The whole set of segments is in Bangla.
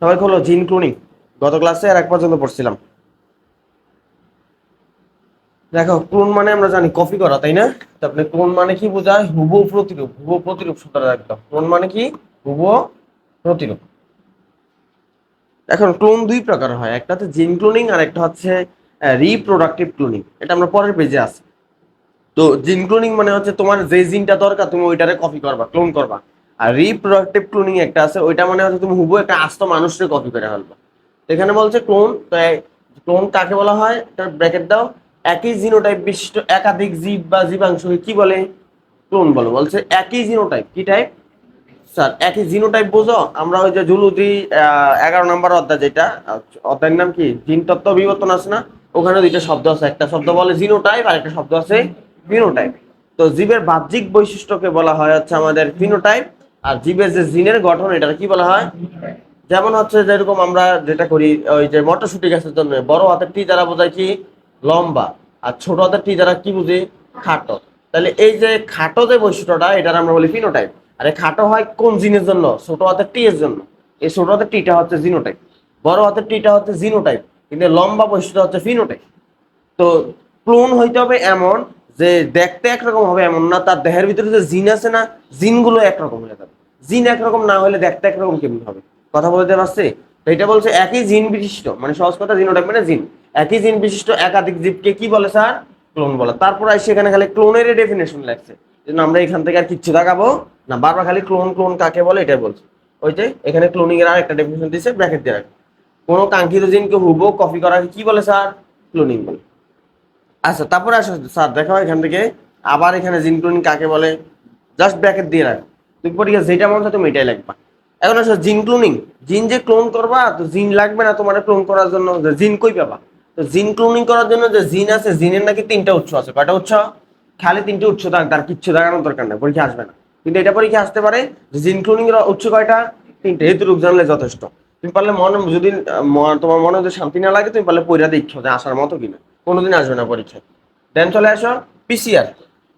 সবাই হলো জিন ক্লোনিং, গত ক্লাসে আর এক পর্যন্ত পড়ছিলাম। দেখো ক্লোন মানে আমরা জানি কপি করা, তাই না? তারপরে ক্লোন মানে কি বোঝায়? হুবহু প্রতিরূপ। হুবহু প্রতিরূপ সূত্রটা একদম। ক্লোন মানে কি? হুবহু প্রতিরূপ। এখন ক্লোন দুই প্রকার হয়, একটা হচ্ছে জিন ক্লোনিং আর একটা হচ্ছে রিপ্রোডাক্টিভ ক্লোনিং। এটা আমরা পরের পেজে আছে। তো জিন ক্লোনিং মানে হচ্ছে তোমার যে জিনটা দরকার তুমি ওইটারে কপি করবা, ক্লোন করবা। আর রিপ্রোডাক্টিভ ক্লোনিং একটা আছে, ওইটা মানে হচ্ছে তুমি হুবহু একটা আস্ত মানুষকে কপি করে ফেলবা। এখানে বলছে ক্লোন, তো ক্লোন কাকে বলা হয়? এটা ব্র্যাকেট দাও। একই জিনোটাইপ বিশিষ্ট একাধিক জীব বা জীবাংশকে কি বলে? ক্লোন বলে। বলছে একই জিনোটাইপ, কি টাইপ স্যার? একই জিনোটাইপ বোঝো? আমরা ওই যে জুলজি 11 নম্বর অধ্যায়, যেটা অধ্যায়ের নাম কি, জিন তত্ত্ব বিবর্তন আছে না, ওখানে দুইটা শব্দ আছে, একটা শব্দ বলে জিনোটাইপ আর একটা শব্দ আছে ফিনোটাইপ। তো জীবের বাহ্যিক বৈশিষ্ট্যকে বলা হয় হচ্ছে আমাদের ফিনোটাইপ, আর জীবের যে জিনের গঠন এটা কি বলা হয়? যেমন হচ্ছে যেরকম আমরা যেটা করি, ওই যে মটরশুটি গাছের জন্য বড় হাতের টি দ্বারা বোঝায় কি? লম্বা। আর ছোট হাতের টি দ্বারা কি বুঝি? খাটো। তাহলে এই যে খাটো যে বৈশিষ্ট্যটা, এটার আমরা বলি ফিনোটাইপ। আর এই খাটো হয় কোন জিনের জন্য? ছোট হাতের টি এর জন্য। এই ছোট হাতের টিটা হচ্ছে জিনোটাইপ, বড় হাতের টিটা হচ্ছে জিনোটাইপ, কিন্তু লম্বা বৈশিষ্ট্য হচ্ছে ফিনোটাইপ। তো ক্লোন হইতে হবে এমন যে দেখতে একরকম হবে এমন না, তার দেহের ভিতরে যে জিন আছে না, জিনগুলো একরকম হয়ে যাবে। জিন একরকম না হলে দেখতে একরকম কেমন হবে? কথা বলতে পারছি? তো এটা বলছে একই জিন বিশিষ্ট, মানে সহজ কথা জিনোটাইপ মানে জিন। একই জিন বিশিষ্ট একাধিক জীবকে কি বলে স্যার? ক্লোন বলে। তারপর আসে এখানে খালি ক্লোনের ডেফিনেশন লাগছে, যেন আমরা এখান থেকে আর কিচ্ছু দেখাবো না, বারবার খালি ক্লোন ক্লোন কাকে বলে এটাই বলছে। ওই যে এখানে ক্লোনিং এর আর একটা ডেফিনেশন দিয়েছে, ব্র্যাকেট দিয়ে রাখবে। কোনো কাঙ্ক্ষিত জিনকে হুবহু কপি করাকে কি বলে স্যার? ক্লোনিং বলে। আচ্ছা, তারপরে আসো স্যার, দেখো এখান থেকে আবার এখানে জিন ক্লোনিং কাকে বলে, জাস্ট ব্র্যাকেট দিয়ে রাখো। তুমি পরীক্ষা যেটা মনে হয় তুমি এটাই লিখবা। এখন আসো জিন ক্লোনিং। জিন যে ক্লোন করবা, তো জিন লাগবে না তোমার ক্লোন করার জন্য? জিন কই পাবা? তো জিন ক্লোনিং করার জন্য যে জিন আছে, জিনের নাকি তিনটা উৎস আছে। কয়টা উৎস? খালি তিনটে উৎস থাক, তার কিচ্ছু দেখানোর দরকার নেই, পরীক্ষা আসবে না। কিন্তু এটা পরীক্ষা আসতে পারে যে জিন ক্লোনিং এর উৎস কয়টা? তিনটে। এতটুকু জানলে যথেষ্ট। তুমি পারলে মনে যদি তোমার মনে যদি শান্তি না লাগে, তুমি পারলে পড়া দেখছো যে আসার মতো কিনা। কোনোদিন আসবে না পরীক্ষায়। দেন চলে আসো পিসিআর।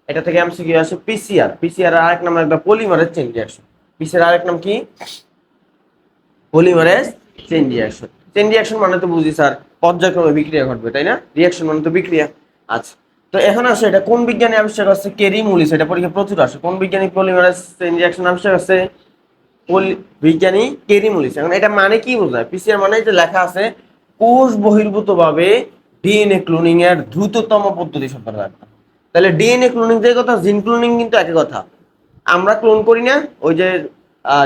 এটা থেকে এমসিকিউ আসে পিসিআর। পিসিআর এর আরেক নাম একটা পলিমারেজ চেইন রিঅ্যাকশন। পিসিআর আরেক নাম কি? Polymerase chain reaction. Chain reaction মানে তো বুঝি স্যার পর্যায়ক্রমে বিক্রিয়া ঘটবে, তাই না? রিঅ্যাকশন মানে তো বিক্রিয়া। আচ্ছা, তো এখন আসে এটা কোন বিজ্ঞানী আবিষ্কার করছে? কেরি মুলিস। এটা পরীক্ষা প্রচুর আসে। কোন বিজ্ঞানী পলিমারেজ চেইন রিঅ্যাকশন আবিষ্কার করছে? বিজ্ঞানী কেরি মুলিস। এখন এটা মানে কি বোঝায়? পিসিআর মানে যে লেখা আছে কোষ বহির্ভূত ভাবে ডিএনএ ক্লোনিং এর দ্রুততম পদ্ধতি সম্পর্কে রাখতাম। তাহলে ডিএনএ ক্লোনিং যে কথা, জিন ক্লোনিং কিন্তু একই কথা। আমরা ক্লোন করি না, ওই যে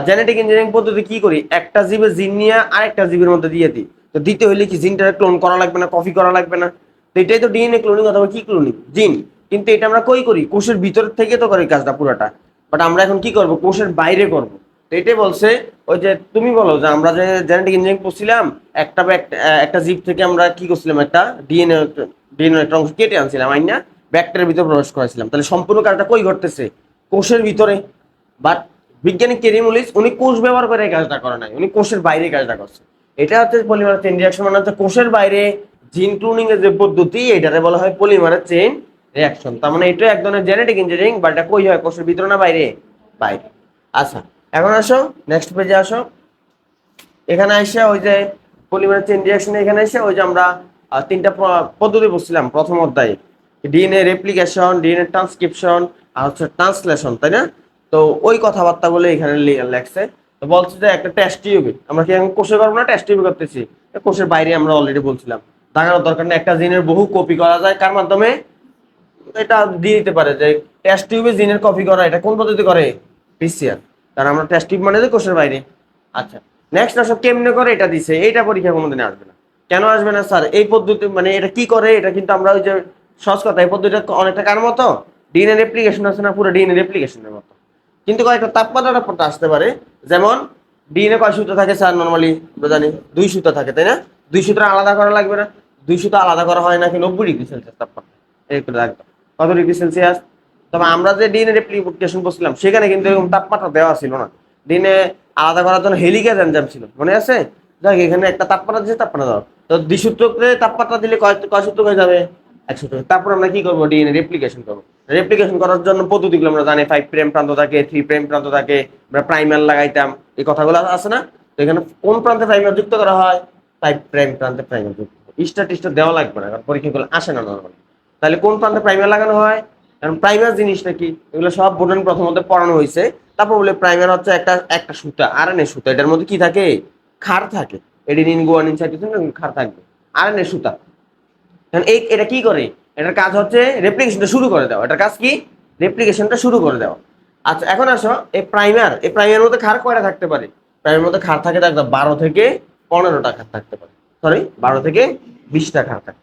জেনেটিক ইঞ্জিনিয়ারিং পদ্ধতি কি করি, একটা জীবের জিন নিয়ে আরেকটা জীবের মধ্যে দিয়ে দিই। তো দিতে হইলে কি জিনটা ক্লোন করা লাগবে না, কপি করা লাগবে না? তো এটাই তো ডিএনএ ক্লোনিং অথবা কি ক্লোনিং, জিন। কিন্তু এটা আমরা কই করি? কোষের ভিতর থেকে তো করি কাজটা পুরোটা। বাট আমরা এখন কি করব? কোষের বাইরে করব। তো এটাই বলছে, ওই যে তুমি বলো যে আমরা যে জেনেটিক ইঞ্জিনিয়ারিং পড়ছিলাম, একটা জীব থেকে আমরা কি করছিলাম, একটা ডিএনএ ডিএনএ একটা অংশ কেটে আনছিলাম, আইনা ব্যাকটেরিয়ার ভিতরে প্রবেশ করেছিলাম। তাহলে সম্পূর্ণ কাজটা কই ঘটতেছে? কোষের ভিতরে। বাট বিজ্ঞানী কেরিমুলিস উনি কোষ ব্যবহার করে এই কাজটা করে নাই, উনি কোষের বাইরে কাজটা করছে। এটা হচ্ছে পলিমারেজ চেইন রিঅ্যাকশন, মানে হচ্ছে কোষের বাইরে জিন ক্লোনিং এর যে পদ্ধতি, এটারে বলা হয় পলিমারেজ চেইন রিঅ্যাকশন। তার মানে এটা এক ধরনের জেনেটিক ইঞ্জিনিয়ারিং, বাট এটা কই হয়? কোষের ভিতরে না বাইরে? বাইরে। আচ্ছা, এখন আসো নেক্সট পেজে আসো। এখানে এসে ওই যে পলিমারেজ চেইন রিঅ্যাকশন, এখানে এসে ওই যে আমরা তিনটা পদ্ধতি বলছিলাম প্রথম অধ্যায়ে, ডিএনএ রেপ্লিকেশন, ডিএনএ ট্রান্সক্রিপশন, আর হচ্ছে ট্রান্সলেশন, তাই না? তো ওই কথাবার্তাগুলো এখানে লেখছে। তো বলছে যে একটা টেস্ট টিউবে আমরা কি এখন কোষে করবো না টেস্ট টিউবে করতেছি? কোষের বাইরে আমরা অলরেডি বলছিলাম, দেখানোর দরকার নেই। একটা জিনের বহু কপি করা যায় কার মাধ্যমে? এটা দিয়ে দিতে পারে যে টেস্ট টিউবে জিনের কপি করা, এটা কোন পদ্ধতি করে? পিসিআর। কারণ আমরা টেস্ট টিউব মানে যে কোষের বাইরে। আচ্ছা, নেক্সট আসো কেমনে করে, এটা দিছে। এইটা পরীক্ষা কোনোদিন আসবে না। কেন আসবে না স্যার? এই পদ্ধতি মানে এটা কি করে? এটা কিন্তু আমরা ওই যে সহজ কথা, এই পদ্ধতিটা অনেকটা কার মতো? ডিএনএ রেপ্লিকেশন আছে না, পুরো ডিএনএ রেপ্লিকেশনের মতো। কিন্তু কয়েকটা তাপমাত্রা আসতে পারে। যেমন ডিএনএ কয় সূত্র থাকে স্যার? নর্মালি আমরা জানি 2 সূত্র থাকে, তাই না? 2 সূত্র আলাদা করা লাগবে না? 2 সূত্র আলাদা করা হয় নাকি 90 ডিগ্রি সেলসিয়াস তাপমাত্রা। এই করে রাখবো। কত ডিগ্রি সেলসিয়াস? তবে আমরা যে ডিএনএ রেপ্লিকেশন করছিলাম সেখানে কিন্তু এরকম তাপমাত্রা দেওয়া ছিল না। ডিএনএ আলাদা করার জন্য হেলিকেজ এনজাইম ছিল, মনে আছে? দেখ এখানে একটা তাপমাত্রা দিচ্ছে, তাপমাত্রা দাও। তো দ্বিসূত্রকে তাপমাত্রা দিলে কয় কয় সূত্র হয়ে যাবে? 1 সূত্র। তারপর আমরা কি করবো? ডিএনএ রেপ্লিকেশন করবো। রেপ্লিকেশন করার জন্য পদ্ধতিগুলো আমরা জানি, 5 প্রাইম প্রান্ত থাকে, 3 প্রাইম প্রান্ত থাকে, আমরা প্রাইমার লাগাইতাম, এই কথাগুলো আছে না? তো এখানে কোন প্রান্তে প্রাইমার যুক্ত করা হয়? প্রাইম প্রান্তে প্রাইমার যুক্ত। স্টার টিস্টার দেওয়া লাগবে না, কারণ পরীক্ষাগুলো আসে না নরমালি। তাহলে কোন প্রান্তে প্রাইমার লাগানো হয়? কারণ প্রাইমার জিনিসটা কি, এগুলো সব বোর্ডেন প্রথমত পড়ানো হয়েছে। তারপর বলে প্রাইমার হচ্ছে একটা একটা সুতা, আরএনএ সুতা, এটার মধ্যে কি থাকে? ক্ষার থাকে। এডিনিন গুয়ানিন সাইটোসিন ক্ষার থাকবে, আরএনএ সুতা। কারণ এটা কি করে? এটার কাজ হচ্ছে রেপ্লিকেশনটা শুরু করে দেওয়া। এটার কাজ কি? রেপ্লিকেশনটা শুরু করে দেওয়া। আচ্ছা, এখন আসো এই প্রাইমার মধ্যে ক্ষার কয়টা থাকতে পারে? প্রাইমার মধ্যে ক্ষার থাকে দেখো 12 থেকে 15টা ক্ষার থাকতে পারে, সরি 12 থেকে 20টা ক্ষার থাকে।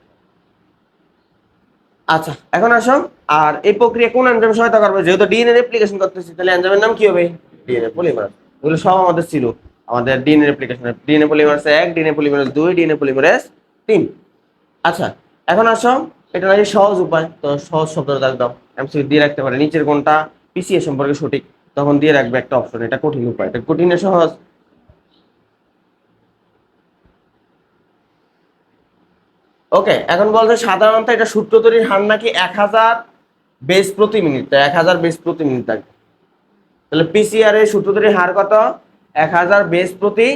আচ্ছা, এখন আসো, আর এই প্রক্রিয়া কোন এনজাইম সহায়তা করবে? যেহেতু ডিএনএ রেপ্লিকেশন করতেছি, তাহলে এনজাইমের নাম কি হবে? DNA polymerase. এগুলো সব আমাদের ছিল, আমাদের DNA replication. DNA polymerase 1, DNA polymerase 2, DNA polymerase 3। আচ্ছা, এখন আসো, এটা নাকি সহজ উপায়, তো সহজ শব্দটা দাগ দাও। এমসিকিউ দিয়ে রাখতে পারে নিচের কোনটা পিসিএ সম্পর্কে সঠিক, তখন দিয়ে রাখবে একটা অপশন। এটা কঠিন উপায়, এটা কঠিন না সহজ? ওকে, এখন বলছে সাধারণত এটা সূত্র তৈরির হার নাকি 1000 বেস প্রতি মিনিট, 1000 বেস প্রতি মিনিট থাকবে। তাহলে পিসিআর এর সূত্র তৈরির হার কত? 1000 বেস প্রতি।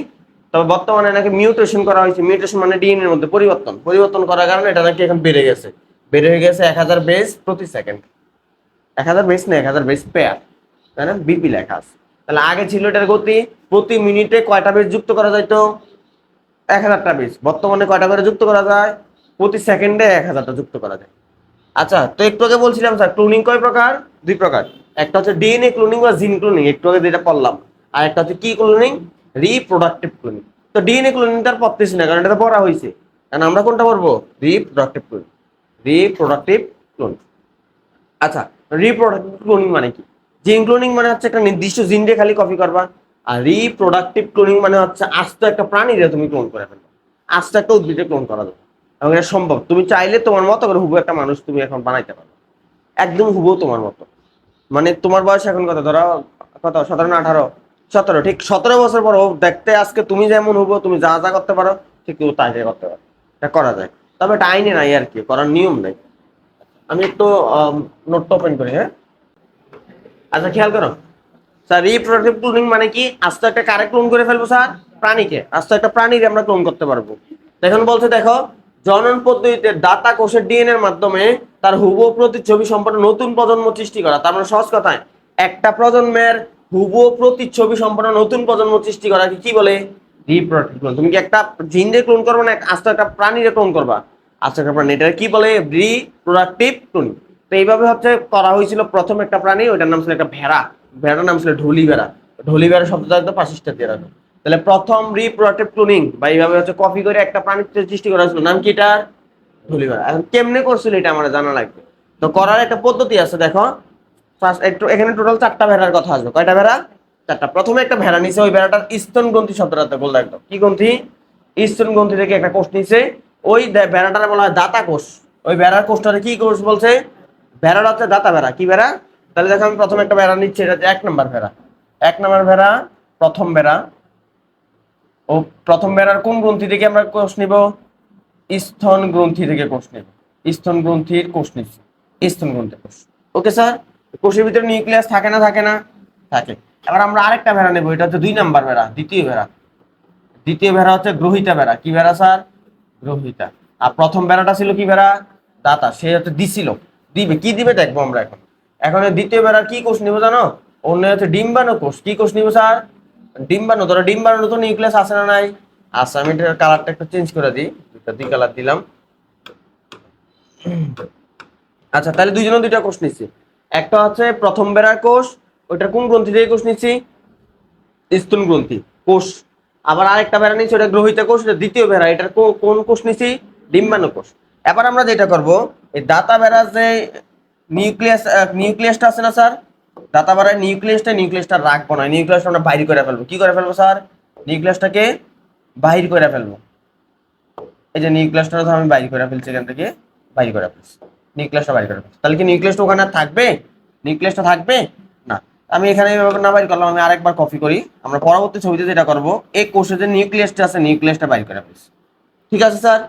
তবে বর্তমানে নাকি মিউটেশন করা হয়েছে। মিউটেশন মানে ডিএনএ এর মধ্যে পরিবর্তন, পরিবর্তন করার কারণে এটা নাকি এখন বেড়ে গেছে, বেড়ে হয়ে গেছে 1000 বেস প্রতি সেকেন্ড। 1000 বেস না, 1000 বেস পেয়ার, তাই না? বিপি লেখা আছে। তাহলে আগে ছিল এটার গতি প্রতি মিনিটে কয়টা বেস যুক্ত করা যাইতো? 1000টা বেস। বর্তমানে কয়টা করে যুক্ত করা যায়? প্রতি সেকেন্ডে 1000টা যুক্ত করা যায়। আচ্ছা, তো একটু আগে বলছিলাম স্যার ক্লোনিং কয় প্রকার? 2 প্রকার। একটা হচ্ছে ডিএনএ ক্লোনিং বা জিন ক্লোনিং, একটু আগে যেটা পড়লাম। আর একটা হচ্ছে কি ক্লোনিং? Reproductive cloning. তো ডিএনএ ক্লোনিং তার পড়তেছি না, কারণ এটা তো পড়া হয়েছে। কারণ আমরা কোনটা পড়বো? Reproductive cloning. Reproductive cloning. আচ্ছা, রিপ্রোডাক্টিভ ক্লোনিং মানে কি? জিন ক্লোনিং মানে হচ্ছে একটা নির্দিষ্ট জিন দিয়ে খালি কপি করবা। আর রিপ্রোডাক্টিভ ক্লোনিং মানে হচ্ছে আস্ত একটা প্রাণীরে তুমি ক্লোন করে ফেলবে, আস্ত একটা উদ্ভিদে ক্লোন করা যাবে। এবং এটা সম্ভব, তুমি চাইলে তোমার মতো করে হুবহু একটা মানুষ তুমি এখন বানাইতে পারো, একদম হুবহু তোমার মতো। মানে তোমার বয়স এখন কত, ধরো কত, 17 না 18? 17। ঠিক 17 বছর পর ও দেখতে আজকে তুমি যেমন হুবহু, তুমি যা যা করতে পারো ঠিক ও তাই তাই করতে পারো। এটা করা যায়, তবে এটা আইনে নাই আর কি, করার নিয়ম নাই। আমি একটু নোটটা ওপেন করি, হ্যাঁ। আচ্ছা, খেয়াল করো স্যার, রিপ্রোডাক্টিভ ক্লোনিং মানে কি? আস্ত একটা কারে ক্লোন করে ফেলবো স্যার? প্রাণীকে। আস্ত একটা প্রাণীকে আমরা ক্লোন করতে পারবো। এখন বলছে দেখো, জনন পদ্ধতিতে দাতা কোষের ডিএনএর মাধ্যমে তার হুবহু প্রতিচ্ছবি সম্পন্ন নতুন প্রজন্ম সৃষ্টি করা। তার মানে সহজ কথায় একটা প্রজন্মের হুবহু প্রতিচ্ছবি সম্পন্ন নতুন প্রজন্ম সৃষ্টি করা কি বলে? Reproductive clone. তুমি কি একটা জিনরে ক্লোন করবে না আস্ত একটা প্রাণীরে ক্লোন করবা? আস্ত একটা প্রাণী, এটা কি বলে? Reproductive cloning. তো এইভাবে হচ্ছে করা হয়েছিল প্রথম একটা প্রাণী, ওইটার নাম ছিল একটা ভেড়া। ভেড়ার নাম ছিল ঢুলি ভেড়া। ঢুলি ভেড়া শব্দটা একদম 5টা দিয়ে রাখো। তাহলে প্রথম রিপ্রোডাক্টিভ ক্লোনিং বা এইভাবে হচ্ছে কপি করে একটা প্রাণীর সৃষ্টি করা হয়েছিল, নাম কি এটার? ঢুলি ভেড়া। এখন কেমনে করছিল এটা আমার জানা লাগবে। তো করার একটা পদ্ধতি আছে, দেখো। ফার্স্ট একটু এখানে টোটাল 4টা ভেড়ার কথা আসবে। কয়টা ভেড়া? 4টা। প্রথমে একটা ভেড়া নিছে, ওই ভেড়াটার স্তন গ্রন্থি শব্দটাতে বললো একদম, কি গ্রন্থি? স্তন গ্রন্থি থেকে একটা কোষ নিছে। ওই ভেড়াটার বলা হয় দাতা কোষ। ওই ভেড়ার কোষটারে কি কোষ বলছে? ভেড়াটা হচ্ছে দাতা ভেড়া। কি ভেড়া? তাহলে দেখো আমি প্রথমে একটা ভেড়া নিচ্ছি, এটা হচ্ছে 1 নম্বর ভেড়া। 1 নম্বর ভেড়া, প্রথম ভেড়া। ও প্রথম ভেড়ার কোন গ্রন্থি থেকে আমরা কোষ নিব? স্তন গ্রন্থি থেকে কোষ নিব। স্তন গ্রন্থির কোষ নিচ্ছি, স্তন গ্রন্থির কোষ। ওকে স্যার, কোষের ভিতরে নিউক্লিয়াস থাকে না থাকে না? থাকে। এবার আমরা আরেকটা ভেড়া নেবো, এটা হচ্ছে 2 নম্বর ভেড়া, দ্বিতীয় ভেড়া। দ্বিতীয় ভেড়া হচ্ছে গ্রহিতা ভেড়া। কি ভেড়া স্যার? গ্রহিতা। আর প্রথম ভেড়াটা ছিল কি ভেড়া? দাতা। সে হচ্ছে দিছিল, দিবে। কি দিবে দেখবো আমরা এখন। এখন এই দ্বিতীয় ভেড়ার কি কোষ নিব জানো? অন্য হচ্ছে ডিম্বাণু কোষ। কি কোষ নিব স্যার? ডিম্বাণু। ধরো ডিম্বাণু তো নিউক্লিয়াস আছে না নাই? আচ্ছা, আমি এটার কালারটা একটু চেঞ্জ করে দিই, দুই কালার দিলাম। আচ্ছা, তাহলে দুইজনে 2টা কোষ নিচ্ছি। একটা হচ্ছে প্রথম বেড়ার কোষ, ওইটা কোন গ্রন্থি থেকে কোষ নিচ্ছি? স্তন গ্রন্থি কোষ। আবার আরেকটা বেড়া নিচ্ছি, ওটা গ্রহিতা কোষ, এটা দ্বিতীয় বেড়া। এটার কোন কোষ নিচ্ছি? ডিম্বাণু কোষ। এবার আমরা যেটা করব, এই দাতা বেড়ার যে নিউক্লিয়াসটা আছে না স্যার? দাতা বেড়ার নিউক্লিয়াসটা রাখবো না, নিউক্লিয়াসটা আমরা বাইর করে ফেলবো। কি করে ফেলবো স্যার? নিউক্লিয়াসটাকে বাহির করে ফেলবো। এই যে নিউক্লিয়াসটা আমি বাইর করে ফেলছি, এখান থেকে বাইর করে ফেলছি, নিউক্লিয়াসটা বাইর করে ফেলছি। তাহলে কি নিউক্লিয়াসটা ওখানে থাকবে? নিউক্লিয়াসটা থাকবে না। আমি এখানে এভাবে না বাইর করলাম, আমি আরেকবার কপি করি। আমরা পরবর্তী ছবিতে যেটা করব, এই কোষে যে নিউক্লিয়াসটা আছে, নিউক্লিয়াসটা বাইর করে ফেলছি। ঠিক আছে স্যার,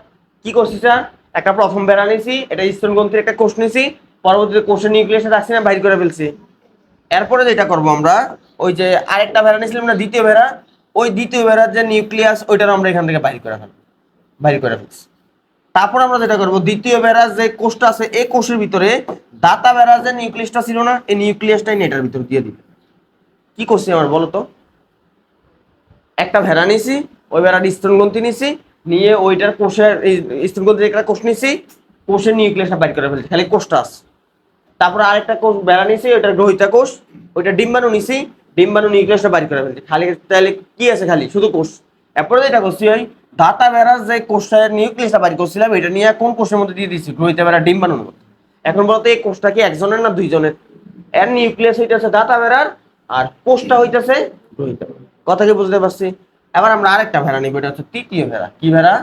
কি করছি স্যার? একটা প্রথম বেড়া নিয়েছি, এটা স্তন গ্রন্থির একটা কোষ নিয়েছি, পরবর্তীতে কোষের নিউক্লিয়াসটা রাখছি না, বাইর করে ফেলছি। এরপরে যেটা করব আমরা, ওই যে আরেকটা ভেড়া নিয়েছিলাম না, দ্বিতীয় ভেড়া, ওই দ্বিতীয় বেড়ার যে নিউক্লিয়াস ওইটার আমরা এখান থেকে বাইর করে ফেলছি। তারপর আমরা যেটা করবো, দ্বিতীয় বেড়ার যে কোষটা আছে এই কোষের ভিতরে দাতা বেড়ার যে নিউক্লিয়াসটা ছিল না, এই নিউক্লিয়াসটাই এটার ভিতরে দিয়ে দিবে। কি করছি আমার বলো তো, একটা ভেড়া নিছি, ওই ভেড়ার স্তনগ্রন্থি নিছি, নিয়ে ওইটার কোষের স্তনগ্রন্থির একটা কোষ নিছি, কোষের নিউক্লিয়াসটা বাইর করে ফেলছি, খালি কোষটা আছে। তারপর আরেকটা কোষ ভেড়া নিছি, ওইটা গ্রহিতা কোষ, ওইটা ডিম্বাণু নিছি, ডিম্বাণু নিউক্লিয়াসটা বাইর করে ফেলছি, খালি তাহলে কি আছে, খালি শুধু কোষ। এরপরে যেটা করছি, ওই দাতা ভেড়ার যে কোষের নিউক্লিয়াসটা বাইর করছিলাম, এটা নিয়ে কোন কোষের মধ্যে দিয়ে দিচ্ছি, গ্রহিতা ভেড়া ডিম্বাণুর মধ্যে। এখন বলতো এই কোষটা কি একজনের না দুইজনের? এর নিউক্লিয়াস হইতেছে দাতা ভেড়ার, আর কোষটা হইতেছে গ্রহিতা। কথা কি বুঝতে পারছি? এবার আমরা আরেকটা ভেড়া নিব, এটা হচ্ছে তৃতীয় ভেড়া। কি ভেড়া?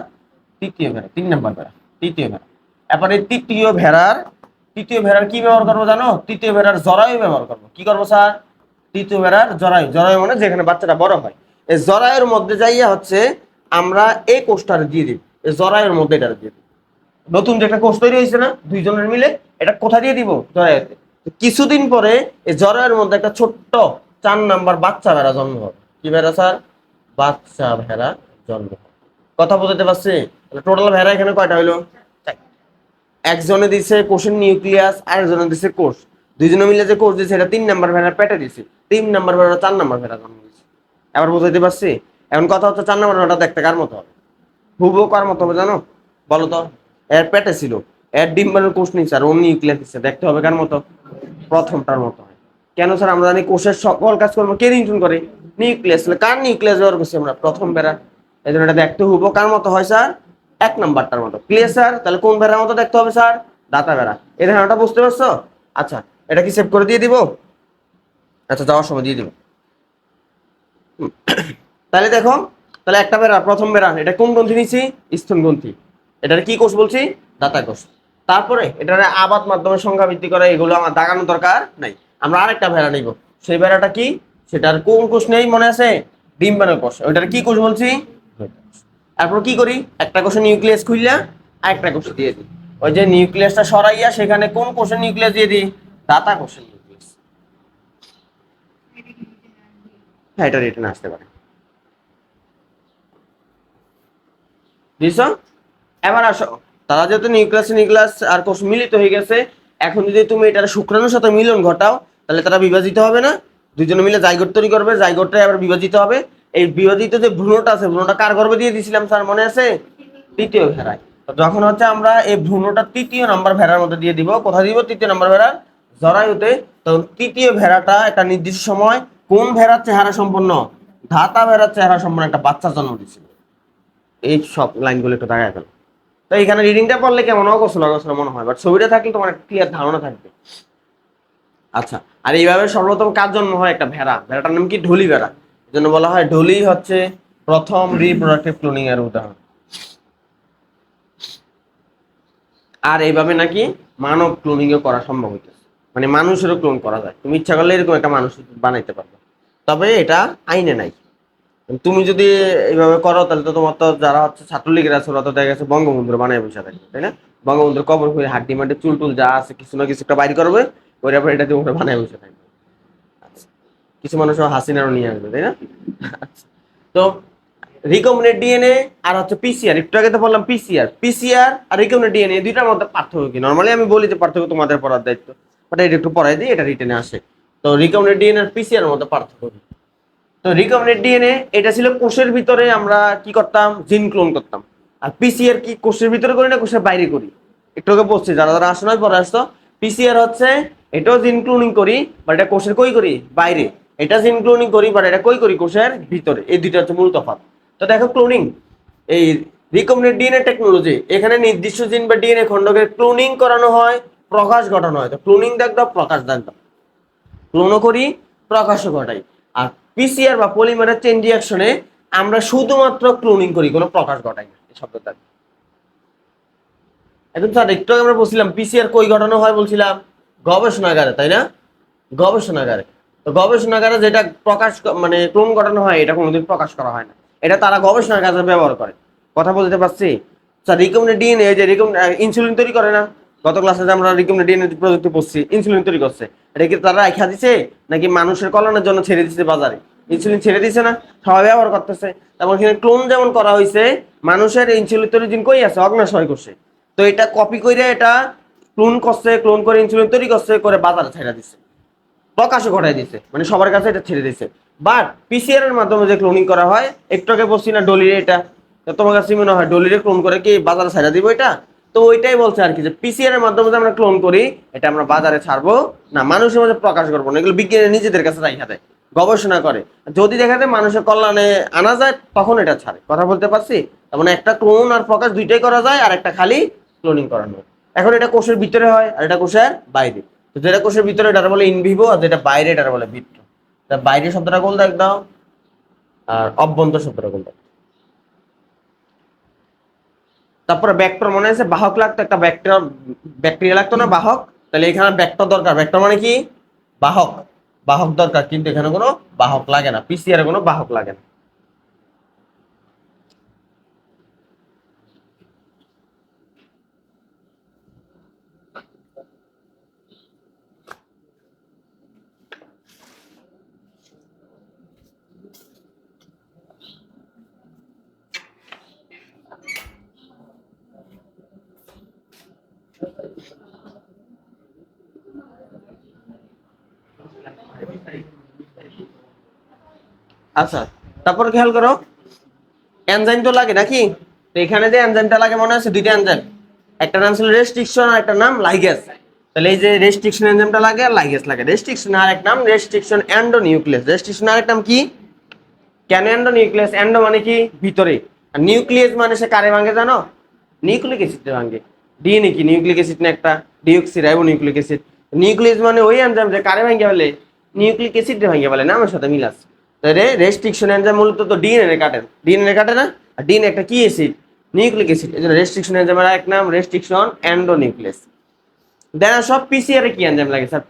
তৃতীয় ভেড়া, 3 নম্বর ভেড়া, তৃতীয় ভেড়া। এবার এই তৃতীয় ভেড়ার কি ব্যবহার করবো জানো? তৃতীয় ভেড়ার জরায়ু ব্যবহার করবো। কি করবো স্যার? তৃতীয় ভেড়ার জরায়ু মানে যেখানে বাচ্চাটা বড় হয়, এই জরায়ুর মধ্যে যাইয়া হচ্ছে আমরা এই কোষটা দিয়ে দিব, এই জরায়ুর মধ্যে এটা দিয়ে দিব। নতুন যে একটা কোষ তৈরি হয়েছে না দুইজনের মিলে, এটা কোথায় দিয়ে দিব? জরায়ুতে। কিছুদিন পরে এই জরায়ুর মধ্যে একটা ছোট্ট 4 নম্বর বাচ্চা ভেড়া জন্ম হবে। কি ভেড়া স্যার? বাচ্চা ভেড়া জন্ম হবে। কথা বুঝতে পারছি? টোটাল ভেড়া এখানে কয়টা হইলো? একজনে দিছে কোষের নিউক্লিয়াস, আরেকজনে দিছে কোষ, দুইজনে মিলে যে কোষ দিছে এটা 3 নম্বর ভেড়ার পেটে দিছে, 3 নম্বর ভেড়া 4 নম্বর ভেড়া জন্ম দিছে। এবার বুঝাইতে পারছি? এখন কথা হচ্ছে 4 নম্বর ভেড়াটা দেখতে কার মতো হবে? হুবহু কার মতো হবে জানো? বলো তো। এর পেটে ছিল, এর ডিম্বাণুর কোষ নিচ্ছে, আর ওর নিউক্লিয়াস দিচ্ছে, দেখতে হবে কার মতো? প্রথমটার মতো হয়। কেন স্যার? আমরা জানি কোষের সকল কাজকর্ম কে নিয়ন্ত্রণ করে? নিউক্লিয়াস। কার নিউক্লিয়াস ব্যবহার করছি আমরা? প্রথম ভেড়া। এই জন্য এটা দেখতে হুবহু কার মতো হয় স্যার? 1 নম্বরটার মতো। Clear sir? তাহলে কোন ভেড়ার মতো দেখতে হবে স্যার? দাতা ভেড়া। এই ধারণাটা বুঝতে পারছো? আচ্ছা, এটা কি সেভ করে দিয়ে দিব? আচ্ছা, যাওয়ার সময় দিয়ে দিব। তাহলে দেখো, তাহলে একটা বেড়া, প্রথম বেড়া, এটা কোন গ্রন্থি নিছি? স্তন গ্রন্থি। এটার কি কোষ বলছি? দাতা কোষ। তারপরে এটার আবাদ মাধ্যমে সংখ্যা বৃদ্ধি করা, এগুলো আমার দাগানোর দরকার নাই। আমরা আরেকটা ভেড়া নিব, সেই ভেড়াটা কি? সেটার কোন কোষ নেই মনে আছে? ডিম্বাণু কোষ। ওইটার কি কোষ বলছি? তারপর কি করি? একটা কোষে নিউক্লিয়াস খুললা আরেকটা কোষে দিয়ে দিই, ওই যে নিউক্লিয়াসটা সরাইয়া সেখানে কোন কোষের নিউক্লিয়াস দিয়ে দিই? দাতা কোষের নিউক্লিয়াস। হ্যাঁ, এটা রিটার্ন আসতে পারে। বুঝছো? এবার আসো, তারা যেহেতু নিউক্লিয়াস আর কোষ মিলিত হয়ে গেছে, এখন যদি তুমি এটার শুক্রাণুর সাথে মিলন ঘটাও, তাহলে তারা বিভাজিত হবে না? দুজনে মিলে জাইগোট তৈরি করবে, জাইগোটটা আবার বিভাজিত হবে। এই বিভাজিত যে ভ্রূণটা আছে, ভ্রূণটা কার গর্ভে দিয়ে দিয়েছিলাম স্যার মনে আছে? তৃতীয় ভেড়ায়। তো যখন হচ্ছে আমরা এই ভ্রূণটা 3 নম্বর ভেড়ার মধ্যে দিয়ে দিব, কোথায় দিব? 3 নম্বর ভেড়ার জরায়ুতে। তখন তৃতীয় ভেড়াটা একটা নির্দিষ্ট সময় কোন ভেড়ার চেহারা সম্পন্ন? ধাতা ভেড়ার চেহারা সম্পন্ন একটা বাচ্চা জন্ম দিয়েছিল। এই সব লাইনগুলো একটু দেখা গেল। তো এখানে রিডিংটা পড়লে কেমন অগোছল অগোছল মনে হয়, বাট ছবিটা থাকলে তোমার একটা ক্লিয়ার ধারণা থাকবে। আচ্ছা, আর এইভাবে সর্বপ্রথম কার জন্ম হয়? একটা ভেড়া। ভেড়াটার নাম কি? ঢোলি ভেড়া। এই জন্য বলা হয় ঢোলি হচ্ছে প্রথম রিপ্রোডাক্টিভ ক্লোনিং এর উদাহরণ। আর এইভাবে নাকি মানব ক্লোনিং ও করা সম্ভব হইতেছে, মানে মানুষেরও ক্লোন করা যায়। তুমি ইচ্ছা করলে এরকম একটা মানুষ বানাইতে পারবে, তবে এটা আইনে নাই। তুমি যদি এইভাবে করো তাহলে তো তোমার তো যারা হচ্ছে ছাত্রলীগের আছে ওরা তো দেখা গেছে বঙ্গবন্ধুর বানায় বসে থাকবে, তাই না? বঙ্গবন্ধুর কবর হয়ে হাড্ডি মাড্ডি চুল টুল যা আছে কিছু না কিছু একটা বাইর করবে, ওইটা পরে এটা দিয়ে বানায় বসে থাকবে। আচ্ছা, কিছু মানুষ হাসিনারও নিয়ে আসবে, তাই না? আচ্ছা, তো রিকম্বিনেন্ট ডিএনএ আর হচ্ছে পিসিআর, একটু আগে তো বললাম পিসিআর আর রিকম্বিনেন্ট ডিএনএ দুইটার মধ্যে পার্থক্য কি? নরমালি আমি বলি যে পার্থক্য তোমাদের পড়ার দায়িত্ব, বাট এটা একটু পড়াই দিই, এটা রিটেনে আসে। তো রিকম্বিনেন্ট ডিএনএ আর পিসিআর এর মধ্যে পার্থক্য কি? তো রিকম্বিনেন্ট ডিএনএ এটা ছিল কোষের ভিতরে আমরা কি করতাম? জিন ক্লোন করতাম। আর পিসিআর কি কোষের ভিতরে করি না কোষের বাইরে করি? একটু আগে বলছি, যারা যারা আসে নয় পরে আসতো। পিসিআর হচ্ছে এটাও জিন ক্লোনিং করি, বাট এটা কোষের কই করি? বাইরে। এটা জিন ক্লোনিং করি, বাট এটা কই করি? কোষের ভিতরে। এই দুইটা হচ্ছে মূল তফাৎ। তো দেখো, ক্লোনিং, এই রিকম্বিনেন্ট ডিএনএ টেকনোলজি, এখানে নির্দিষ্ট জিন বা ডিএনএ খণ্ডকে ক্লোনিং করানো হয়, প্রকাশ ঘটানো হয়। তো ক্লোনিং দাগ দাও, প্রকাশ দাগ দাও। ক্লোনও করি, প্রকাশও ঘটাই। আর পিসিআর বা পলিমারেজ চেইন রিঅ্যাকশনে আমরা শুধুমাত্র ক্লোনিং করি, কোনো প্রকাশ ঘটাই না। এই শব্দটা একদম স্যার একটু আগে আমরা বলছিলাম পিসিআর কই ঘটানো হয় বলছিলাম? গবেষণাগারে, তাই না? গবেষণাগারে। তো গবেষণাগারে যেটা প্রকাশ মানে ক্লোন ঘটানো হয়, এটা কোনোদিন প্রকাশ করা হয় না, এটা তারা গবেষণার কাজে ব্যবহার করে। কথা বলতে পারছি? স্যার রিকম্বিনেন্ট ডিএনএ যে ইনসুলিন তৈরি করে না, গত ক্লাসে যে আমরা রিকম্বিনেন্ট ডিএনএ প্রযুক্তি পড়ছি, ইনসুলিন তৈরি করছে, এটা কি তারা রাখা দিছে নাকি মানুষের কল্যাণের জন্য ছেড়ে দিচ্ছে বাজারে? ইনসুলিন ছেড়ে দিছে না, সবাই ব্যবহার করতেছে। তারপর এখানে ক্লোন যেমন করা হয়েছে, মানুষের ইনসুলিন তৈরি জিন কই আছে, অগ্নাশয় করছে। তো এটা কপি করে এটা ক্লোন করছে, ক্লোন করে ইনসুলিন তৈরি করছে, করে বাজারে ছেড়ে দিছে, প্রকাশও ঘটাই দিছে, মানে সবার কাছে এটা ছেড়ে দিছে। বাট পিসিআর এর মাধ্যমে যে ক্লোনিং করা হয়, একটু আগে বলছি না ডলিরে, এটা তো তোমার কাছে মনে হয় ডলিরে ক্লোন করে কি বাজারে ছেড়ে দিব এটা? তো ওইটাই বলছে আর কি, যে পিসিআর এর মাধ্যমে যে আমরা ক্লোন করি, এটা আমরা বাজারে ছাড়বো না, মানুষের মধ্যে প্রকাশ করবো না, এগুলো বিজ্ঞানী নিজেদের কাছে রাখা দেয়, গবেষণা করে। যদি দেখা যায় মানুষের কল্যাণে আনা যায়, তখন এটা ছাড়ে। কথা বলতে পারছি? তার মানে একটা ক্লোন আর প্রকাশ দুইটাই করা যায়, আর একটা খালি ক্লোনিং করানো। এখন এটা কোষের ভিতরে হয়, আর এটা কোষের বাইরে। তো যেটা কোষের ভিতরে এটা বলে ইনভিভো, আর যেটা বাইরে এটা বলে ভিট্রো। তা বাইরে শব্দটা গোল দাগ দাও, আর অভ্যন্তর শব্দটা গোল দাগ। তারপরে ব্যাক্টর মনে আছে, বাহক লাগতো, একটা ব্যাকটেরিয়া লাগতো না, বাহক। তাহলে এখানে ব্যাক্টর দরকার। ব্যাক্টর মানে কি? বাহক। বাহক দরকার, কিন্তু এখানে কোনো বাহক লাগে না, পিসিআর কোনো বাহক লাগে না। আচ্ছা, তারপর খেয়াল করো, এনজাইম তো লাগে নাকি? তো এখানে যে এনজাইমটা লাগে মনে আছে, দুইটা এনজাইম, একটা নাম ছিল রেস্ট্রিকশন আর একটা নাম লাইগেজ। তাহলে এই যে রেস্ট্রিকশন এনজাইমটা লাগে আর লাইগেজ লাগে। রেস্ট্রিকশন আর এক নাম রেস্ট্রিকশন এন্ডোনিউক্লিয়াস। রেস্ট্রিকশন আর এক নাম কি? কেন এন্ডোনিউক্লিয়াস? এন্ডো মানে কি? ভিতরে। আর নিউক্লিয়াস মানে সে কারে ভাঙে জানো? নিউক্লিক অ্যাসিডে ভাঙে। ডিএনএ কি নিউক্লিক অ্যাসিড না একটা? Deoxyribo nucleic acid. নিউক্লিয়াস মানে ওই এনজাইম যে কারে ভাঙে ফেলে? নিউক্লিক অ্যাসিডে ভাঙে ফেলে, নামের সাথে মিল আছে। তাহলে রেস্ট্রিকশন এনজাইম মূলত তো ডিএনএ কাটে, ডিএনএ কাটে না? আর ডিএনএ একটা কি অ্যাসিড? Nucleic acid. এই জন্য রেস্ট্রিকশন এনজাইমের এক নাম রেস্ট্রিকশন এন্ডোনিউক্লিয়াস। দেন সব পিসিআর এ কি এনজাইম লাগে স্যার?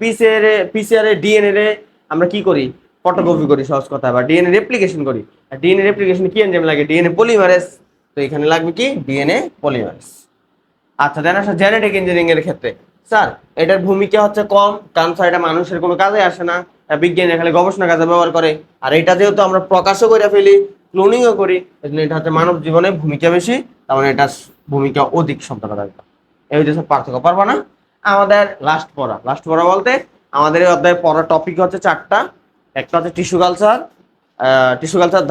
পিসিআর এ ডিএনএ রে আমরা কি করি? ফটোকপি করি, সহজ কথা, বা ডিএনএ রেপ্লিকেশন করি। আর ডিএনএ রেপ্লিকেশন কি এনজাইম লাগে? DNA polymerase. তো এখানে লাগবে কি? DNA polymerase. আচ্ছা, দেন আসলে জেনেটিক ইঞ্জিনিয়ারিং এর ক্ষেত্রে স্যার এটার ভূমিকা হচ্ছে কম, কারণ স্যার এটা মানুষের কোনো কাজে আসে না, বিজ্ঞানী খালি গবেষণা কাজে ব্যবহার করে। আর এটা যেহেতু আমরা প্রকাশও করে ফেলি, ক্লোনিংও করি, এজন্য এটা হচ্ছে মানব জীবনে ভূমিকা বেশি, তার মানে এটা ভূমিকা অধিক শব্দটা থাকবে। এই হচ্ছে পার্থক্য। পারবা না? আমাদের লাস্ট পড়া বলতে আমাদের এই অধ্যায়ে পড়ার টপিক হচ্ছে চারটা। একটা হচ্ছে টিস্যু কালচার,